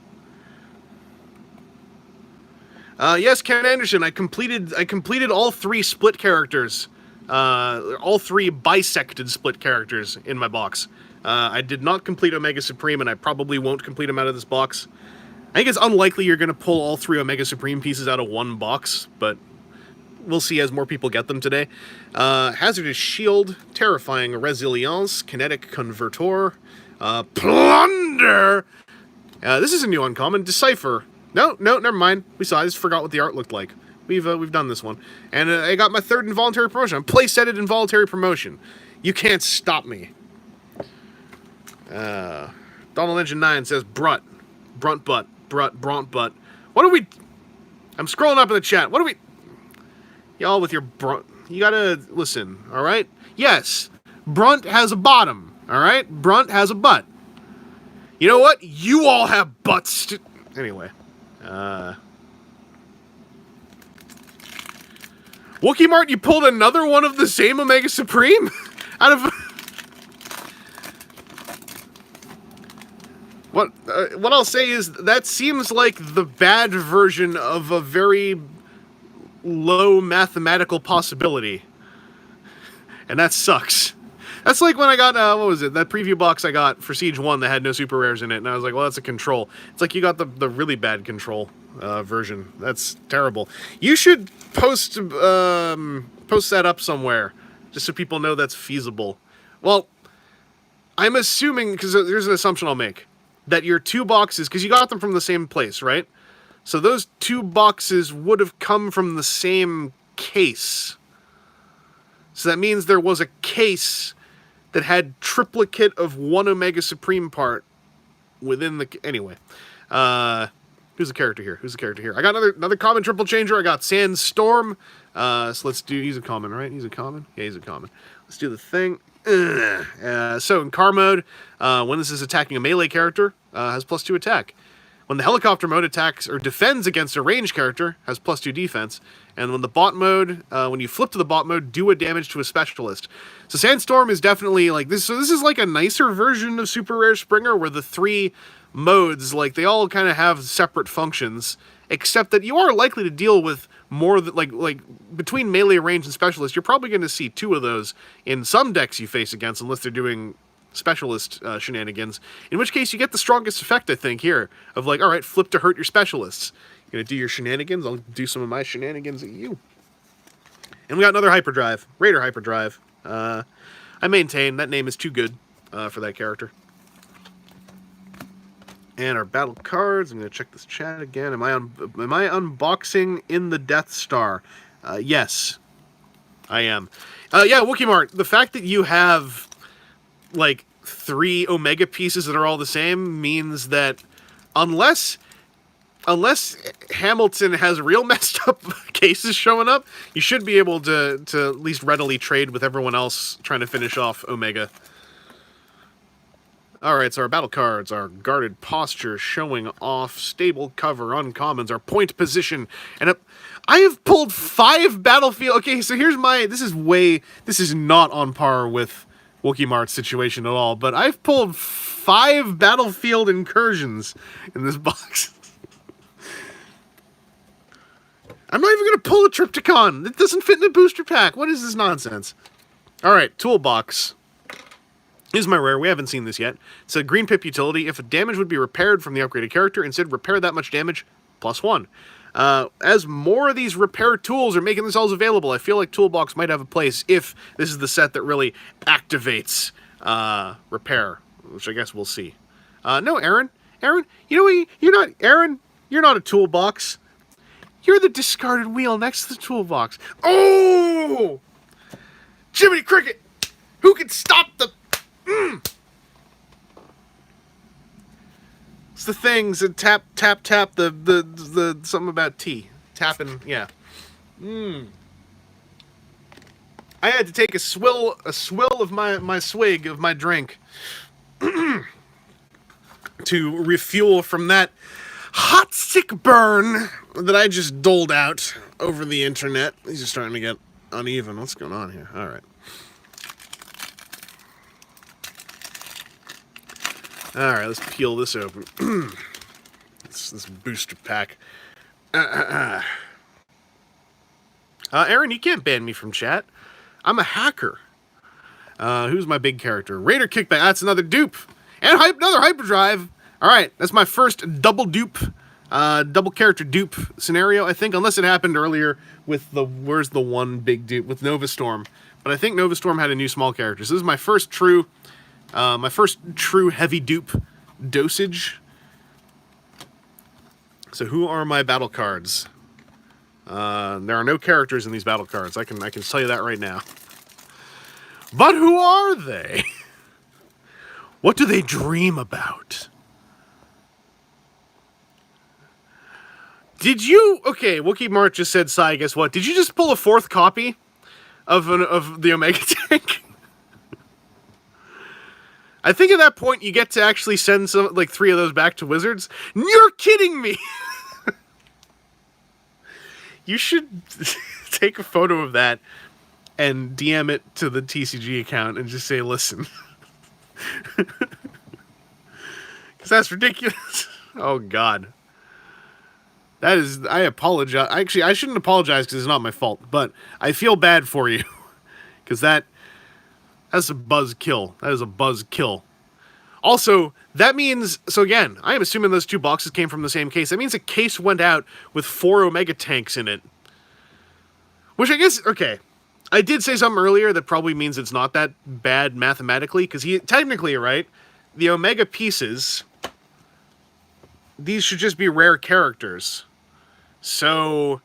Yes, Ken Anderson, I completed all 3 split characters. All 3 bisected split characters in my box. I did not complete Omega Supreme, and I probably won't complete them out of this box. I think it's unlikely you're going to pull all 3 Omega Supreme pieces out of one box, but we'll see as more people get them today. Hazardous Shield, Terrifying Resilience, Kinetic Convertor, Plunder. This is a new uncommon, Decipher. No, never mind. I just forgot what the art looked like. We've done this one. And I got my 3rd involuntary promotion. I'm play-setted involuntary promotion. You can't stop me. Donald Engine 9 says Brunt butt. What are we... I'm scrolling up in the chat. What are we... Y'all with your Brunt... You gotta listen, alright? Yes, Brunt has a bottom, alright? Brunt has a butt. You know what? You all have butts. Anyway. Wookie Mart, you pulled another one of the same Omega Supreme? Out of... What? what I'll say is that seems like the bad version of a very low mathematical possibility, and that sucks. That's like when I got, what was it, that preview box I got for Siege 1 that had no super rares in it, and I was like, well, that's a control. It's like you got the really bad control version. That's terrible. You should post that up somewhere, just so people know that's feasible. Well, I'm assuming, because there's an assumption I'll make, that your 2 boxes, because you got them from the same place, right? So those 2 boxes would have come from the same case. So that means there was a case that had triplicate of 1 Omega Supreme part within the... Anyway. Who's the character here? I got another common triple changer. I got Sandstorm. So let's do... He's a common, right? He's a common? Yeah, he's a common. Let's do the thing. So in car mode, when this is attacking a melee character, has +2 attack. When the helicopter mode attacks or defends against a ranged character, has +2 defense. And when the bot mode, when you flip to the bot mode, do a damage to a specialist. So Sandstorm is definitely like this. So this is like a nicer version of Super Rare Springer, where the 3 modes, like, they all kind of have separate functions, except that you are likely to deal with more than, like between melee, range, and specialist. You're probably going to see 2 of those in some decks you face against, unless they're doing specialist shenanigans, in which case you get the strongest effect, I think, here, of like, all right, flip to hurt your specialists. You're gonna do your shenanigans, I'll do some of my shenanigans at you. And we got another hyperdrive, Raider hyperdrive. I maintain that name is too good for that character. And our battle cards, I'm gonna check this chat again. Am I unboxing in the Death Star? Yes, I am. Yeah, Wookie Mart, the fact that you have like 3 Omega pieces that are all the same means that unless Hamilton has real messed up cases showing up, you should be able to at least readily trade with everyone else trying to finish off Omega. Alright, so our battle cards, our guarded posture, showing off, stable cover, uncommons, our point position, and I have pulled 5 battlefield... Okay, so here's my... This is not on par with Wookie Mart's situation at all, but I've pulled 5 battlefield incursions in this box. I'm not even going to pull a Triptychon. It doesn't fit in a booster pack. What is this nonsense? Alright, toolbox. Here's my rare. We haven't seen this yet. It's a green pip utility. If a damage would be repaired from the upgraded character, instead repair that much damage, +1. As more of these repair tools are making themselves available, I feel like Toolbox might have a place if this is the set that really activates repair, which I guess we'll see. No, Aaron, you know what? You're not, Aaron, you're not a Toolbox. You're the discarded wheel next to the Toolbox. Oh! Jiminy Cricket! Who can stop the... It's the things that tap the something about tea. Tapping, yeah. I had to take a swill of my swig of my drink to refuel from that hot sick burn that I just doled out over the internet. These are starting to get uneven. What's going on here? All right. All right, let's peel this open. this booster pack. Aaron, you can't ban me from chat. I'm a hacker. Who's my big character? Raider Kickback. That's another dupe. And another hyperdrive. All right, that's my first double dupe, double character dupe scenario, I think, unless it happened earlier with the, where's the one big dupe, with Nova Storm. But I think Nova Storm had a new small character. So this is my first true heavy dupe dosage. So who are my battle cards? There are no characters in these battle cards. I can tell you that right now. But who are they? What do they dream about? Did you... Okay, Wookie Mart just said, Sai, guess what? Did you just pull a 4th copy of the Omega tank? I think at that point you get to actually send some, like 3 of those back to Wizards. You're kidding me! You should take a photo of that and DM it to the TCG account and just say, listen. Because That's ridiculous. Oh, God. That is... I apologize. Actually, I shouldn't apologize because it's not my fault, but I feel bad for you. Because that's a buzz kill. That is a buzz kill. Also, that means... So again, I am assuming those 2 boxes came from the same case. That means a case went out with 4 Omega tanks in it. Which I guess... Okay. I did say something earlier that probably means it's not that bad mathematically. Because technically, right? The Omega pieces... These should just be rare characters. So...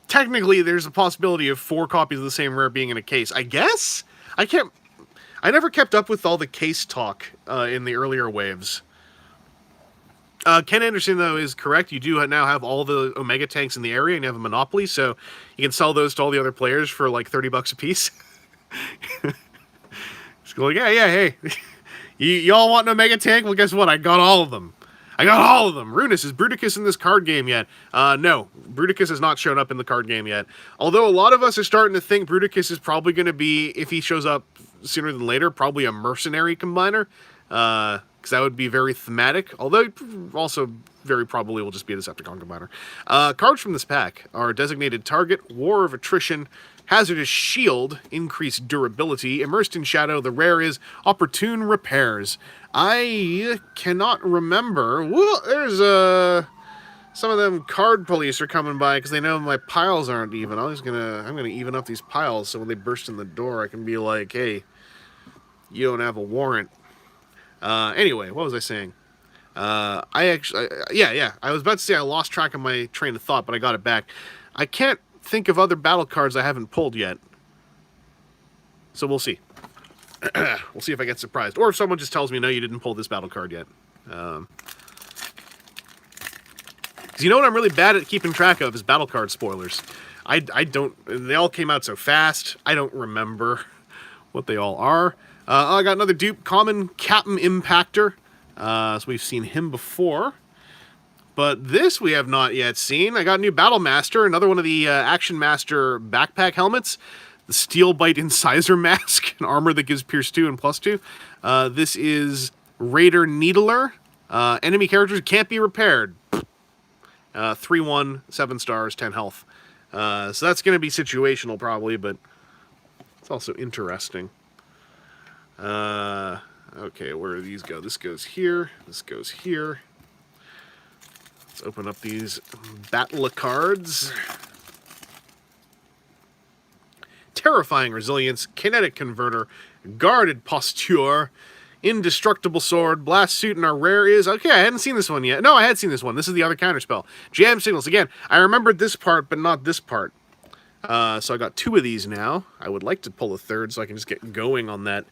Technically, there's a possibility of 4 copies of the same rare being in a case. I guess? I never kept up with all the case talk in the earlier waves. Ken Anderson, though, is correct. You do now have all the Omega tanks in the area, and you have a monopoly, so you can sell those to all the other players for like $30 a piece. Just go like, yeah, hey. you all want an Omega tank? Well, guess what? I got all of them. Runus, is Bruticus in this card game yet? No, Bruticus has not shown up in the card game yet. Although a lot of us are starting to think Bruticus is probably going to be, if he shows up sooner than later, probably a Mercenary combiner. Because that would be very thematic. Although, also very probably will just be a Decepticon combiner. Cards from this pack are Designated Target, War of Attrition, Hazardous Shield, Increased Durability, Immersed in Shadow. The rare is Opportune Repairs. I cannot remember. Well, there's some of them card police are coming by because they know my piles aren't even. I'm gonna even up these piles so when they burst in the door, I can be like, hey, you don't have a warrant. Anyway, what was I saying? I was about to say I lost track of my train of thought, but I got it back. I can't think of other battle cards I haven't pulled yet. So we'll see. We'll see if I get surprised. Or if someone just tells me, no, you didn't pull this battle card yet. Because you know what I'm really bad at keeping track of is battle card spoilers. I don't... They all came out so fast, I don't remember what they all are. I got another dupe, Common Captain Impactor. So we've seen him before. But this we have not yet seen. I got a new Battle Master, another one of the Action Master backpack helmets. The Steel Bite Incisor Mask, an armor that gives Pierce 2 and plus 2. This is Raider Needler. Enemy characters can't be repaired. 3-1, 7 stars, 10 health. So that's going to be situational probably, but it's also interesting. Okay, where do these go? This goes here. This goes here. Let's open up these Battle cards. Terrifying Resilience, Kinetic Converter, Guarded Posture, Indestructible Sword, Blast Suit, and our rare is... Okay, I hadn't seen this one yet. No, I had seen this one. This is the other counterspell. Jam Signals. Again, I remembered this part, but not this part. So I got 2 of these now. I would like to pull a third so I can just get going on that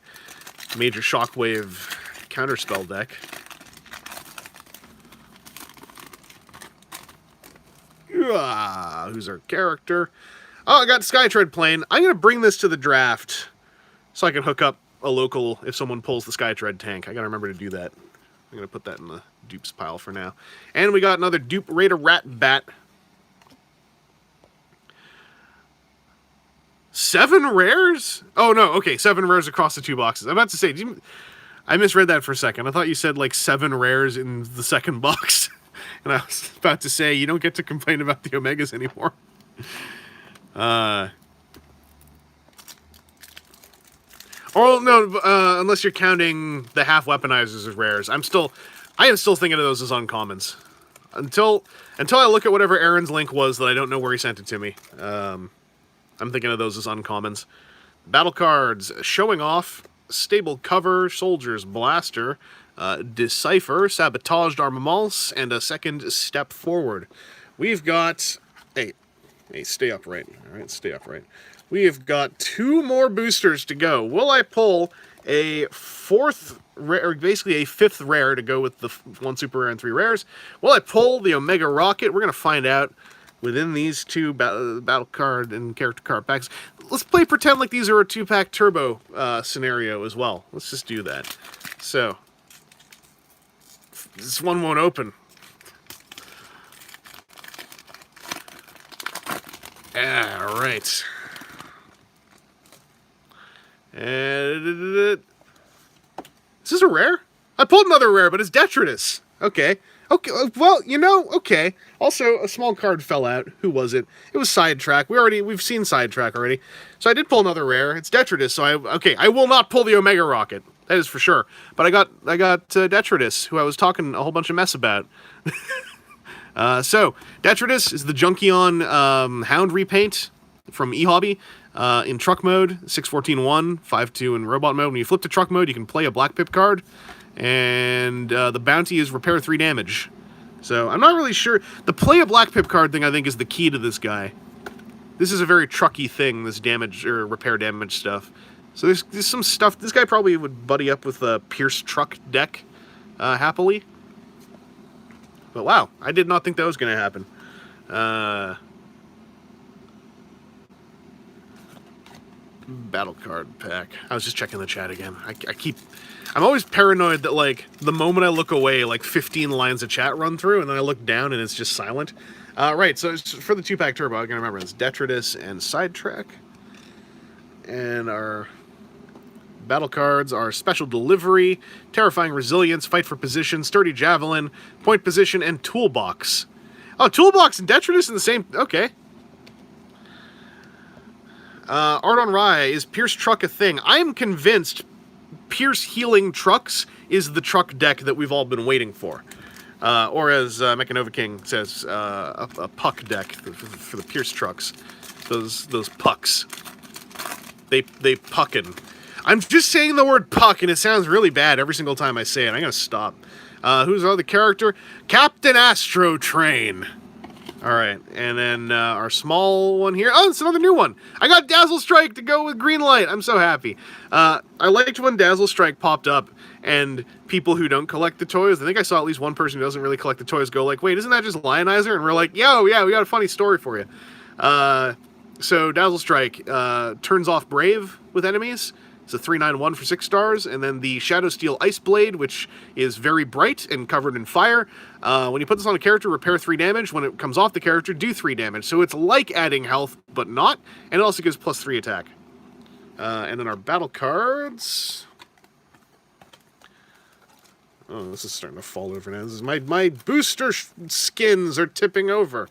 Major Shockwave counterspell deck. Who's our character? Oh, I got Skytread Plane. I'm going to bring this to the draft so I can hook up a local if someone pulls the Skytread tank. I got to remember to do that. I'm going to put that in the dupes pile for now. And we got another dupe Raider Rat Bat. 7 rares? Oh, no. Okay, 7 rares across the 2 boxes. I'm about to say, I misread that for a second. I thought you said like 7 rares in the second box. And I was about to say, you don't get to complain about the Omegas anymore. Or no, unless you're counting the half weaponizers as rares. I am still thinking of those as uncommons. Until I look at whatever Aaron's link was that I don't know where he sent it to me. I'm thinking of those as uncommons. Battle cards, Showing Off, Stable Cover, Soldier's Blaster, Decipher, Sabotaged Armaments, and a Second Step Forward. We've got... Hey, stay upright. All right, stay upright. We have got 2 more boosters to go. Will I pull a 4th rare, or basically a 5th rare to go with the 1 super rare and 3 rares? Will I pull the Omega Rocket? We're going to find out within these 2 battle card and character card packs. Let's pretend like these are a 2-pack turbo scenario as well. Let's just do that. So, this one won't open. All right. Is this a rare? I pulled another rare, but it's Detritus. Okay. Okay, well, you know, okay. Also, a small card fell out. Who was it? It was Sidetrack. We've seen Sidetrack already. So I did pull another rare. It's Detritus, so I will not pull the Omega Rocket. That is for sure. But I got Detritus, who I was talking a whole bunch of mess about. So, Detritus is the Junkion Hound repaint from eHobby. In truck mode, 614-1, 5-2 in robot mode. When you flip to truck mode, you can play a Black Pip card. And the bounty is repair 3 damage. So, I'm not really sure. The play a Black Pip card thing, I think, is the key to this guy. This is a very trucky thing, this damage, or repair damage stuff. So there's some stuff. This guy probably would buddy up with a Pierce Truck deck, happily. But wow, I did not think that was going to happen. Battle card pack. I was just checking the chat again. I'm always paranoid that, like, the moment I look away, like, 15 lines of chat run through, and then I look down and it's just silent. Right, so for the 2-pack turbo, I'm going to remember it's Detritus and Sidetrack. And our battle cards are Special Delivery, Terrifying Resilience, Fight for Position, Sturdy Javelin, Point Position, and Toolbox. Oh, Toolbox and Detritus in the same... Okay. Art on Rye, is Pierce Truck a thing? I am convinced Pierce Healing Trucks is the truck deck that we've all been waiting for. Or as Mechanova King says, a puck deck for the Pierce Trucks. Those pucks. They puckin'. I'm just saying the word puck, and it sounds really bad every single time I say it. I'm gonna stop. Who's our other character? Captain Astro Train. Alright, and then our small one here. Oh, it's another new one. I got Dazzle Strike to go with Green Light. I'm so happy. I liked when Dazzle Strike popped up, and people who don't collect the toys, I think I saw at least one person who doesn't really collect the toys go like, wait, isn't that just Lionizer? And we're like, yo, yeah, we got a funny story for you. So Dazzle Strike turns off Brave with enemies. It's a 3/9/1 for 6 stars, and then the Shadow Steel Ice Blade, which is very bright and covered in fire. When you put this on a character, repair 3 damage. When it comes off the character, do 3 damage. So it's like adding health, but not. And it also gives +3 attack. And then our battle cards. Oh, this is starting to fall over now. This is my booster skins are tipping over.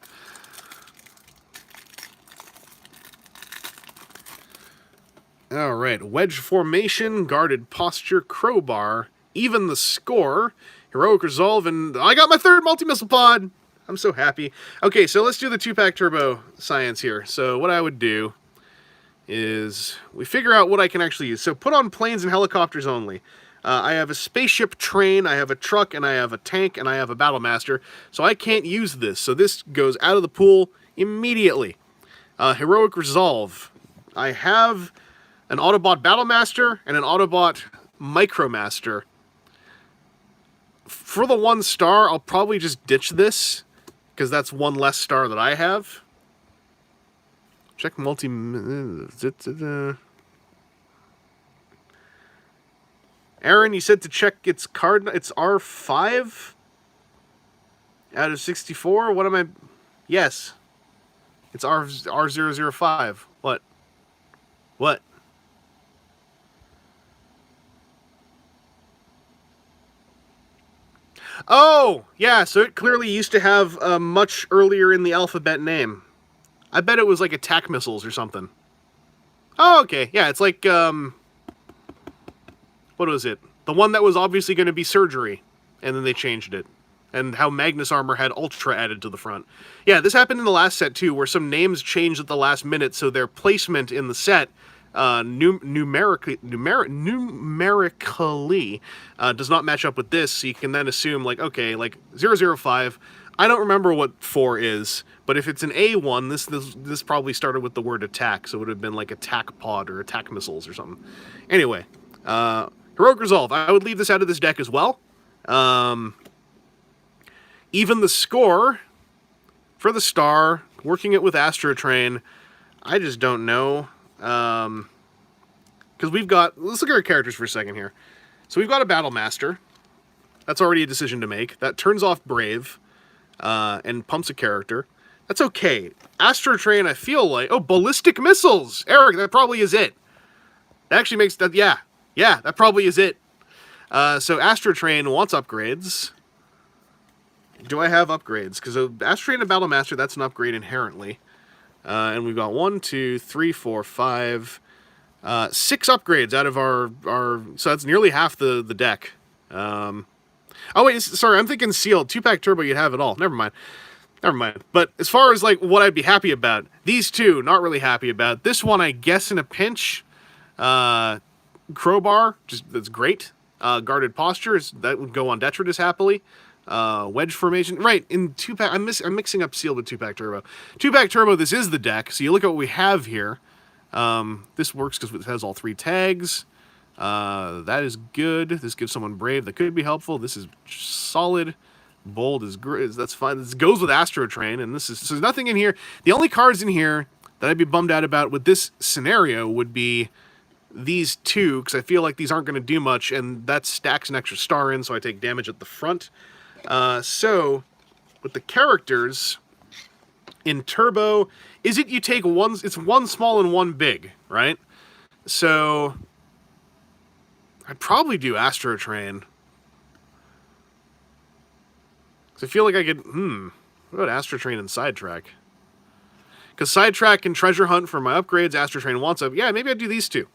All right, Wedge Formation, Guarded Posture, Crowbar, Even the Score, Heroic Resolve, and I got my 3rd multi-missile pod! I'm so happy. Okay, so let's do the 2-pack turbo science here. So what I would do is we figure out what I can actually use. So put on planes and helicopters only. I have a spaceship train, I have a truck, and I have a tank, and I have a Battle Master. So I can't use this. So this goes out of the pool immediately. Heroic Resolve. I have an Autobot Battlemaster, and an Autobot Micromaster. For the 1 star, I'll probably just ditch this, because that's 1 less star that I have. Check multi... Aaron, you said to check its card... It's R5? Out of 64? What am I... Yes. It's R005. What? What? Oh, yeah, so it clearly used to have a much earlier in the alphabet name. I bet it was like attack missiles or something. Oh, okay, yeah, it's like, what was it? The one that was obviously going to be Surgery, and then they changed it. And how Magnus Armor had Ultra added to the front. Yeah, this happened in the last set, too, where some names changed at the last minute, so their placement in the set numerically does not match up with this, so you can then assume, like, okay, like 005, I don't remember what 4 is, but if it's an A1, this probably started with the word attack, so it would have been like attack pod or attack missiles or something. Anyway, Heroic Resolve, I would leave this out of this deck as well. Even the Score for the star, working it with Astro Train, I just don't know. Because we've got... Let's look at our characters for a second here. So we've got a Battle Master. That's already a decision to make. That turns off Brave and pumps a character. That's okay. Astro Train, I feel like... Oh, Ballistic Missiles! Eric, that probably is it. That actually makes... that. Yeah, that probably is it. So Astro Train wants upgrades. Do I have upgrades? Because Astro Train and Battle Master, that's an upgrade inherently. And we've got 1, 2, 3, 4, 5, 6 upgrades out of our so that's nearly half the deck. Oh wait, sorry, I'm thinking sealed. 2-pack turbo, you'd have it all. Never mind. But as far as like what I'd be happy about, these two, not really happy about. This one, I guess in a pinch. Crowbar, that's great. Guarded postures, that would go on Detritus happily. Wedge formation, right, in 2-pack, I'm mixing up sealed with 2-pack turbo. 2-pack turbo, this is the deck, so you look at what we have here. This works because it has all 3 tags. That is good. This gives someone brave, that could be helpful. This is solid. Bold is great, that's fine. This goes with Astro Train, and this is, so there's nothing in here. The only cards in here that I'd be bummed out about with this scenario would be these 2, because I feel like these aren't going to do much, and that stacks an extra star in, so I take damage at the front. So, with the characters, in Turbo, is it you take one, it's 1 small and 1 big, right? So, I'd probably do Astro Train. Because I feel like I could, what about Astro Train and Sidetrack? Because Sidetrack and Treasure Hunt for my upgrades, Astro Train wants up. Yeah, maybe I'd do these 2.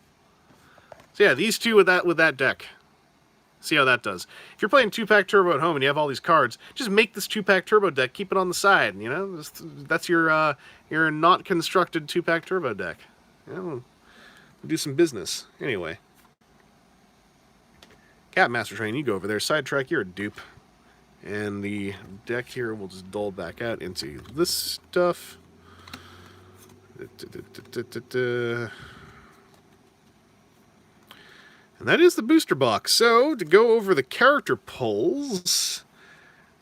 So yeah, these 2 with that deck. See how that does. If you're playing 2-pack turbo at home and you have all these cards, just make this 2-pack turbo deck. Keep it on the side. You know, that's your not constructed 2-pack turbo deck. You know, we'll do some business anyway. Cat Master Train, you go over there. Sidetrack, you're a dupe. And the deck here will just dull back out into this stuff. And that is the booster box. So, to go over the character pulls,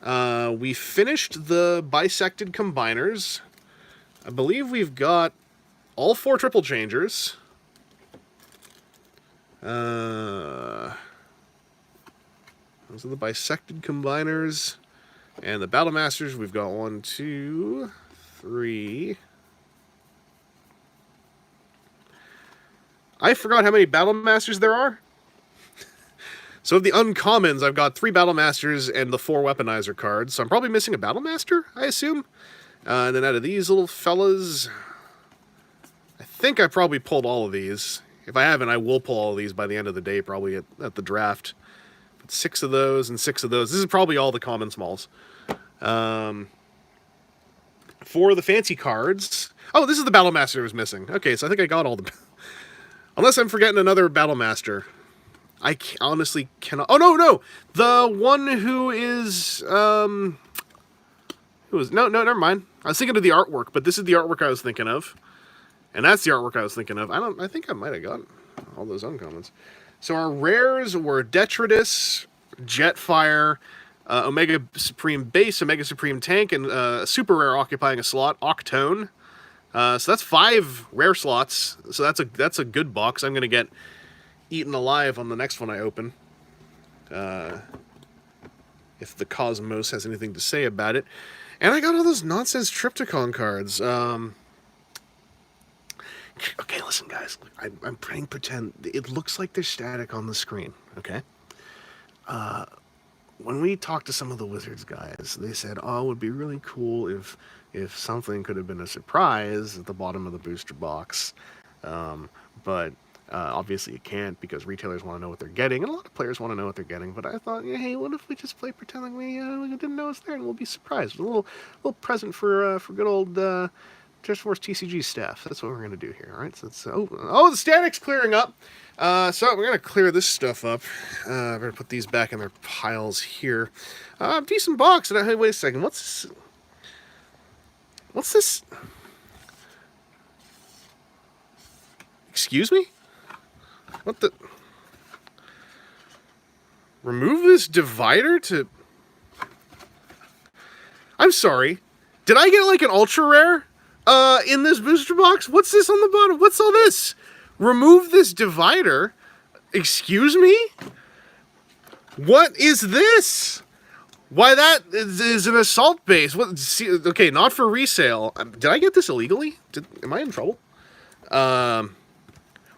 we finished the bisected combiners. I believe we've got all 4 triple changers. Those are the bisected combiners. And the Battle Masters, we've got 1, 2, 3. I forgot how many Battle Masters there are. So of the uncommons, I've got 3 Battle Masters and the 4 Weaponizer cards. So I'm probably missing a Battle Master, I assume. And then out of these little fellas, I think I probably pulled all of these. If I haven't, I will pull all of these by the end of the day, probably at the draft. But 6 of those and 6 of those. This is probably all the common smalls. For the fancy cards... Oh, this is the Battle Master I was missing. Okay, so I think I got all the... Unless I'm forgetting another Battle Master. I honestly cannot... Oh, no! The one who is... Who is... No, never mind. I was thinking of the artwork, but this is the artwork I was thinking of. And that's the artwork I was thinking of. I think I might have got all those uncommons. So our rares were Detritus, Jetfire, Omega Supreme Base, Omega Supreme Tank, and super rare occupying a slot, Octone. So that's 5 rare slots. So that's a good box. I'm going to get eaten alive on the next one I open. If the Cosmos has anything to say about it. And I got all those nonsense Triptychon cards. Okay, listen, guys. I'm playing pretend. It looks like they're static on the screen, okay? When we talked to some of the Wizards guys, they said, oh, it would be really cool if something could have been a surprise at the bottom of the booster box. But obviously it can't because retailers want to know what they're getting, and a lot of players want to know what they're getting. But I thought, yeah, hey, what if we just play pretend like we didn't know it's there, and we'll be surprised. A little present for good old Just Force TCG staff. That's what we're gonna do here. All right. So it's oh, the static's clearing up. So we're gonna clear this stuff up. I'm gonna put these back in their piles here. Decent box. And hey, wait a second. What's this? Excuse me? What the? Remove this divider to... I'm sorry. Did I get like an ultra rare in this booster box? What's this on the bottom? What's all this? Remove this divider? Excuse me? What is this? Why, that is an assault base. What? See, okay, not for resale. Did I get this illegally? Am I in trouble?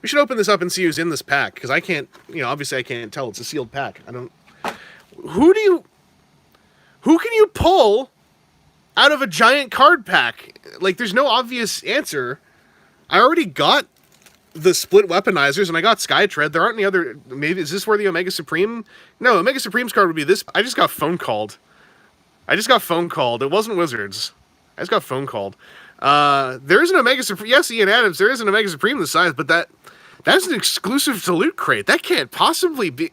We should open this up and see who's in this pack, because I can't, obviously I can't tell. It's a sealed pack. I don't... Who can you pull out of a giant card pack? Like, there's no obvious answer. I already got the split weaponizers, and I got Skytread. There aren't any other... Maybe, is this where the Omega Supreme... No, Omega Supreme's card would be this. I just got phone called. It wasn't Wizards. I just got phone called. There is an Omega Supreme. Yes, Ian Adams, there is an Omega Supreme this size, but that's an exclusive to Loot Crate. That can't possibly be...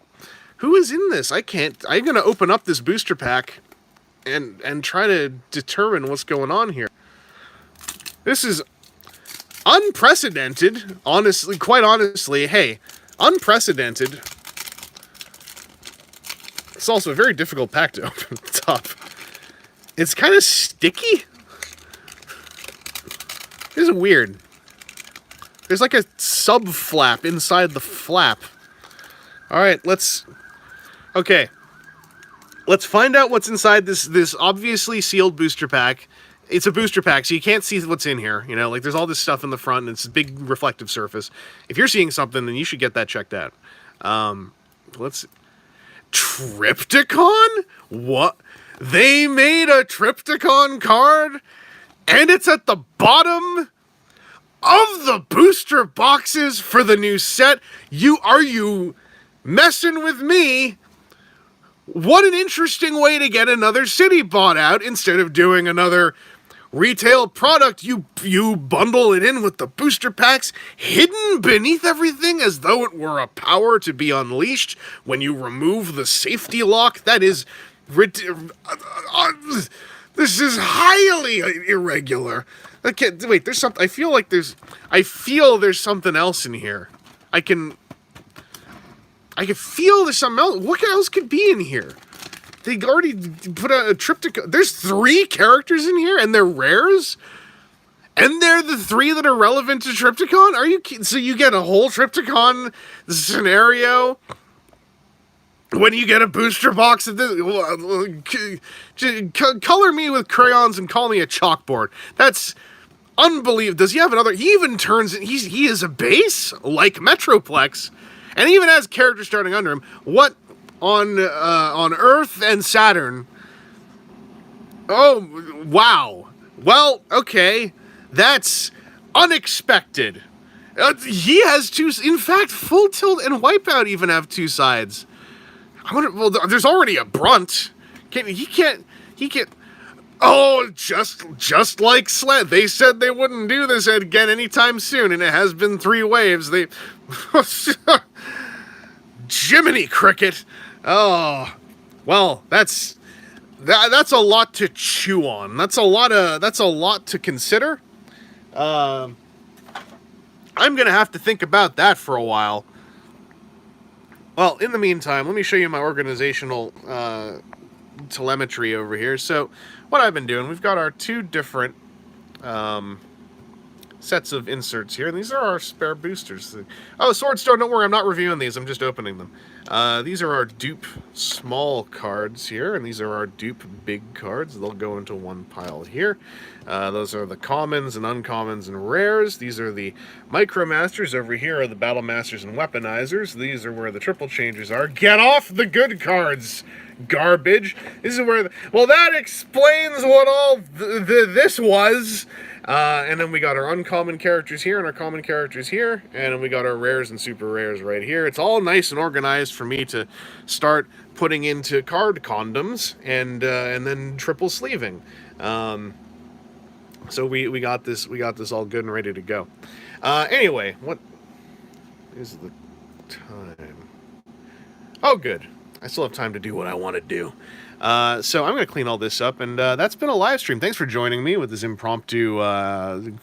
Who is in this? I can't... I'm going to open up this booster pack and try to determine what's going on here. This is unprecedented, honestly, quite honestly. Hey, unprecedented. It's also a very difficult pack to open at the top. It's kind of sticky. This is weird. There's like a sub flap inside the flap. All right, let's find out what's inside this obviously sealed booster pack. It's a booster pack, so you can't see what's in here. Like there's all this stuff in the front, and it's a big reflective surface. If you're seeing something, then you should get that checked out. Triptychon? What? They made a Triptychon card, and it's at the bottom of the booster boxes for the new set. Are you messing with me? What an interesting way to get another city bought out instead of doing another retail product. You bundle it in with the booster packs hidden beneath everything as though it were a power to be unleashed when you remove the safety lock. That is... this is highly irregular. Wait, there's something... I feel there's something else in here. I can feel there's something else. What else could be in here? They already put out a Triptychon. There's 3 characters in here, and they're rares? And they're the 3 that are relevant to Triptychon? Are you kidding? So you get a whole Triptychon scenario when you get a booster box of this? Color me with crayons and call me a chalkboard. That's unbelievable. Does he have another? He even turns... He is a base, like Metroplex, and he even has characters starting under him. What on Earth and Saturn? Oh, wow. Well, okay. That's unexpected. He has 2... In fact, Full Tilt and Wipeout even have 2 sides. I wonder... Well, there's already a Brunt. He can't... Oh, just like Sled. They said they wouldn't do this again anytime soon, and it has been 3 waves. They... Jiminy Cricket. Oh, well, that's a lot to chew on. That's a lot to consider. I'm gonna have to think about that for a while. Well, in the meantime, let me show you my organizational telemetry over here. So, what I've been doing, we've got our 2 different sets of inserts here, and these are our spare boosters. Oh, Swordstone, don't worry, I'm not reviewing these, I'm just opening them. These are our dupe small cards here, and these are our dupe big cards. They'll go into one pile here. Those are the commons and uncommons and rares. These are the Micromasters. Over here are the Battle Masters and Weaponizers. These are where the triple changers are. Get off the good cards, garbage. This is where... Well, that explains what all this was. And then we got our uncommon characters here and our common characters here, and then we got our rares and super rares right here. It's all nice and organized for me to start putting into card condoms and then triple sleeving. So we got this all good and ready to go. Anyway, what is the time? Oh, good. I still have time to do what I want to do. So I'm going to clean all this up, and that's been a live stream. Thanks for joining me with this impromptu,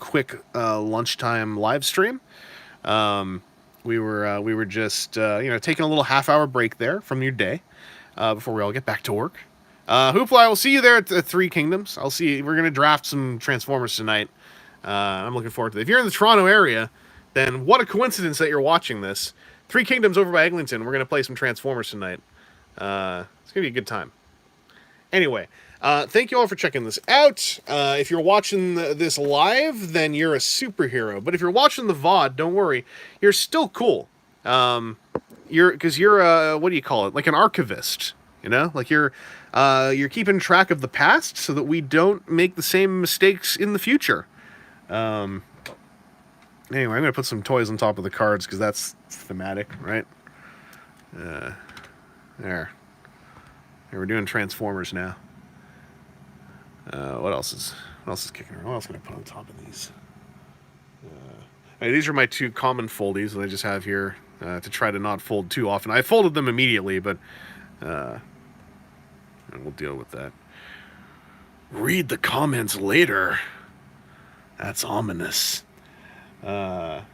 quick lunchtime live stream. We were just taking a little half-hour break there from your day before we all get back to work. Hoopla, I will see you there at the 3 Kingdoms. We're going to draft some Transformers tonight. I'm looking forward to it. If you're in the Toronto area, then what a coincidence that you're watching this. 3 Kingdoms over by Eglinton. We're going to play some Transformers tonight. It's going to be a good time. Anyway, Thank you all for checking this out. If you're watching this live, then you're a superhero. But if you're watching the VOD, don't worry, you're still cool. Because you're what do you call it? Like an archivist, you know? Like you're keeping track of the past so that we don't make the same mistakes in the future. Anyway, I'm gonna put some toys on top of the cards because that's thematic, right? There. We're doing Transformers now. What else is kicking around? What else can I put on top of these? These are my two common foldies that I just have here to try to not fold too often. I folded them immediately, but and we'll deal with that. Read the comments later. That's ominous. Yeah,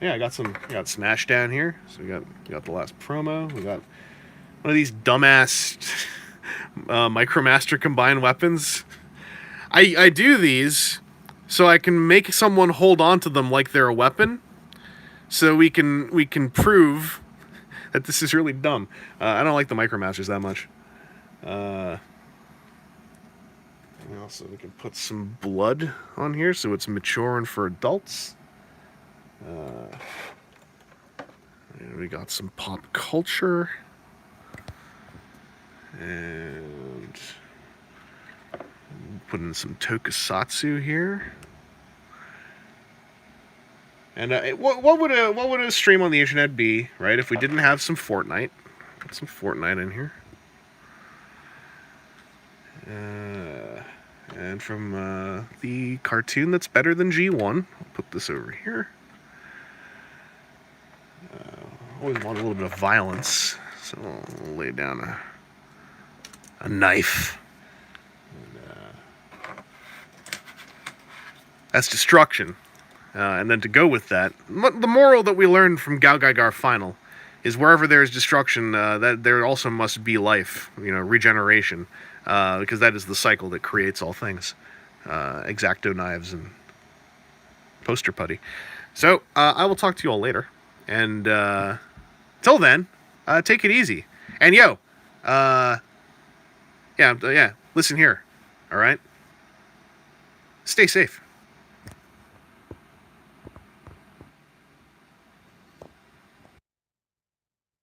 I got Smash down here. So we got the last promo. We got one of these dumbass Micromaster combined weapons. I do these so I can make someone hold on to them like they're a weapon, so we can prove that this is really dumb. I don't like the Micromasters that much. Also, we can put some blood on here so it's mature and for adults. And we got some pop culture. And put in some tokusatsu here. And what would a stream on the internet be, right? If we didn't have some Fortnite. Put some Fortnite in here. And from the cartoon that's better than G1, I'll put this over here. Always want a little bit of violence, so I'll lay down a knife. And, that's destruction. And then to go with that, the moral that we learned from Gao Gaigar Final is wherever there is destruction, that there also must be life, regeneration, because that is the cycle that creates all things. X-Acto knives and poster putty. So, I will talk to you all later. And till then, take it easy. And yeah, listen here, all right? Stay safe.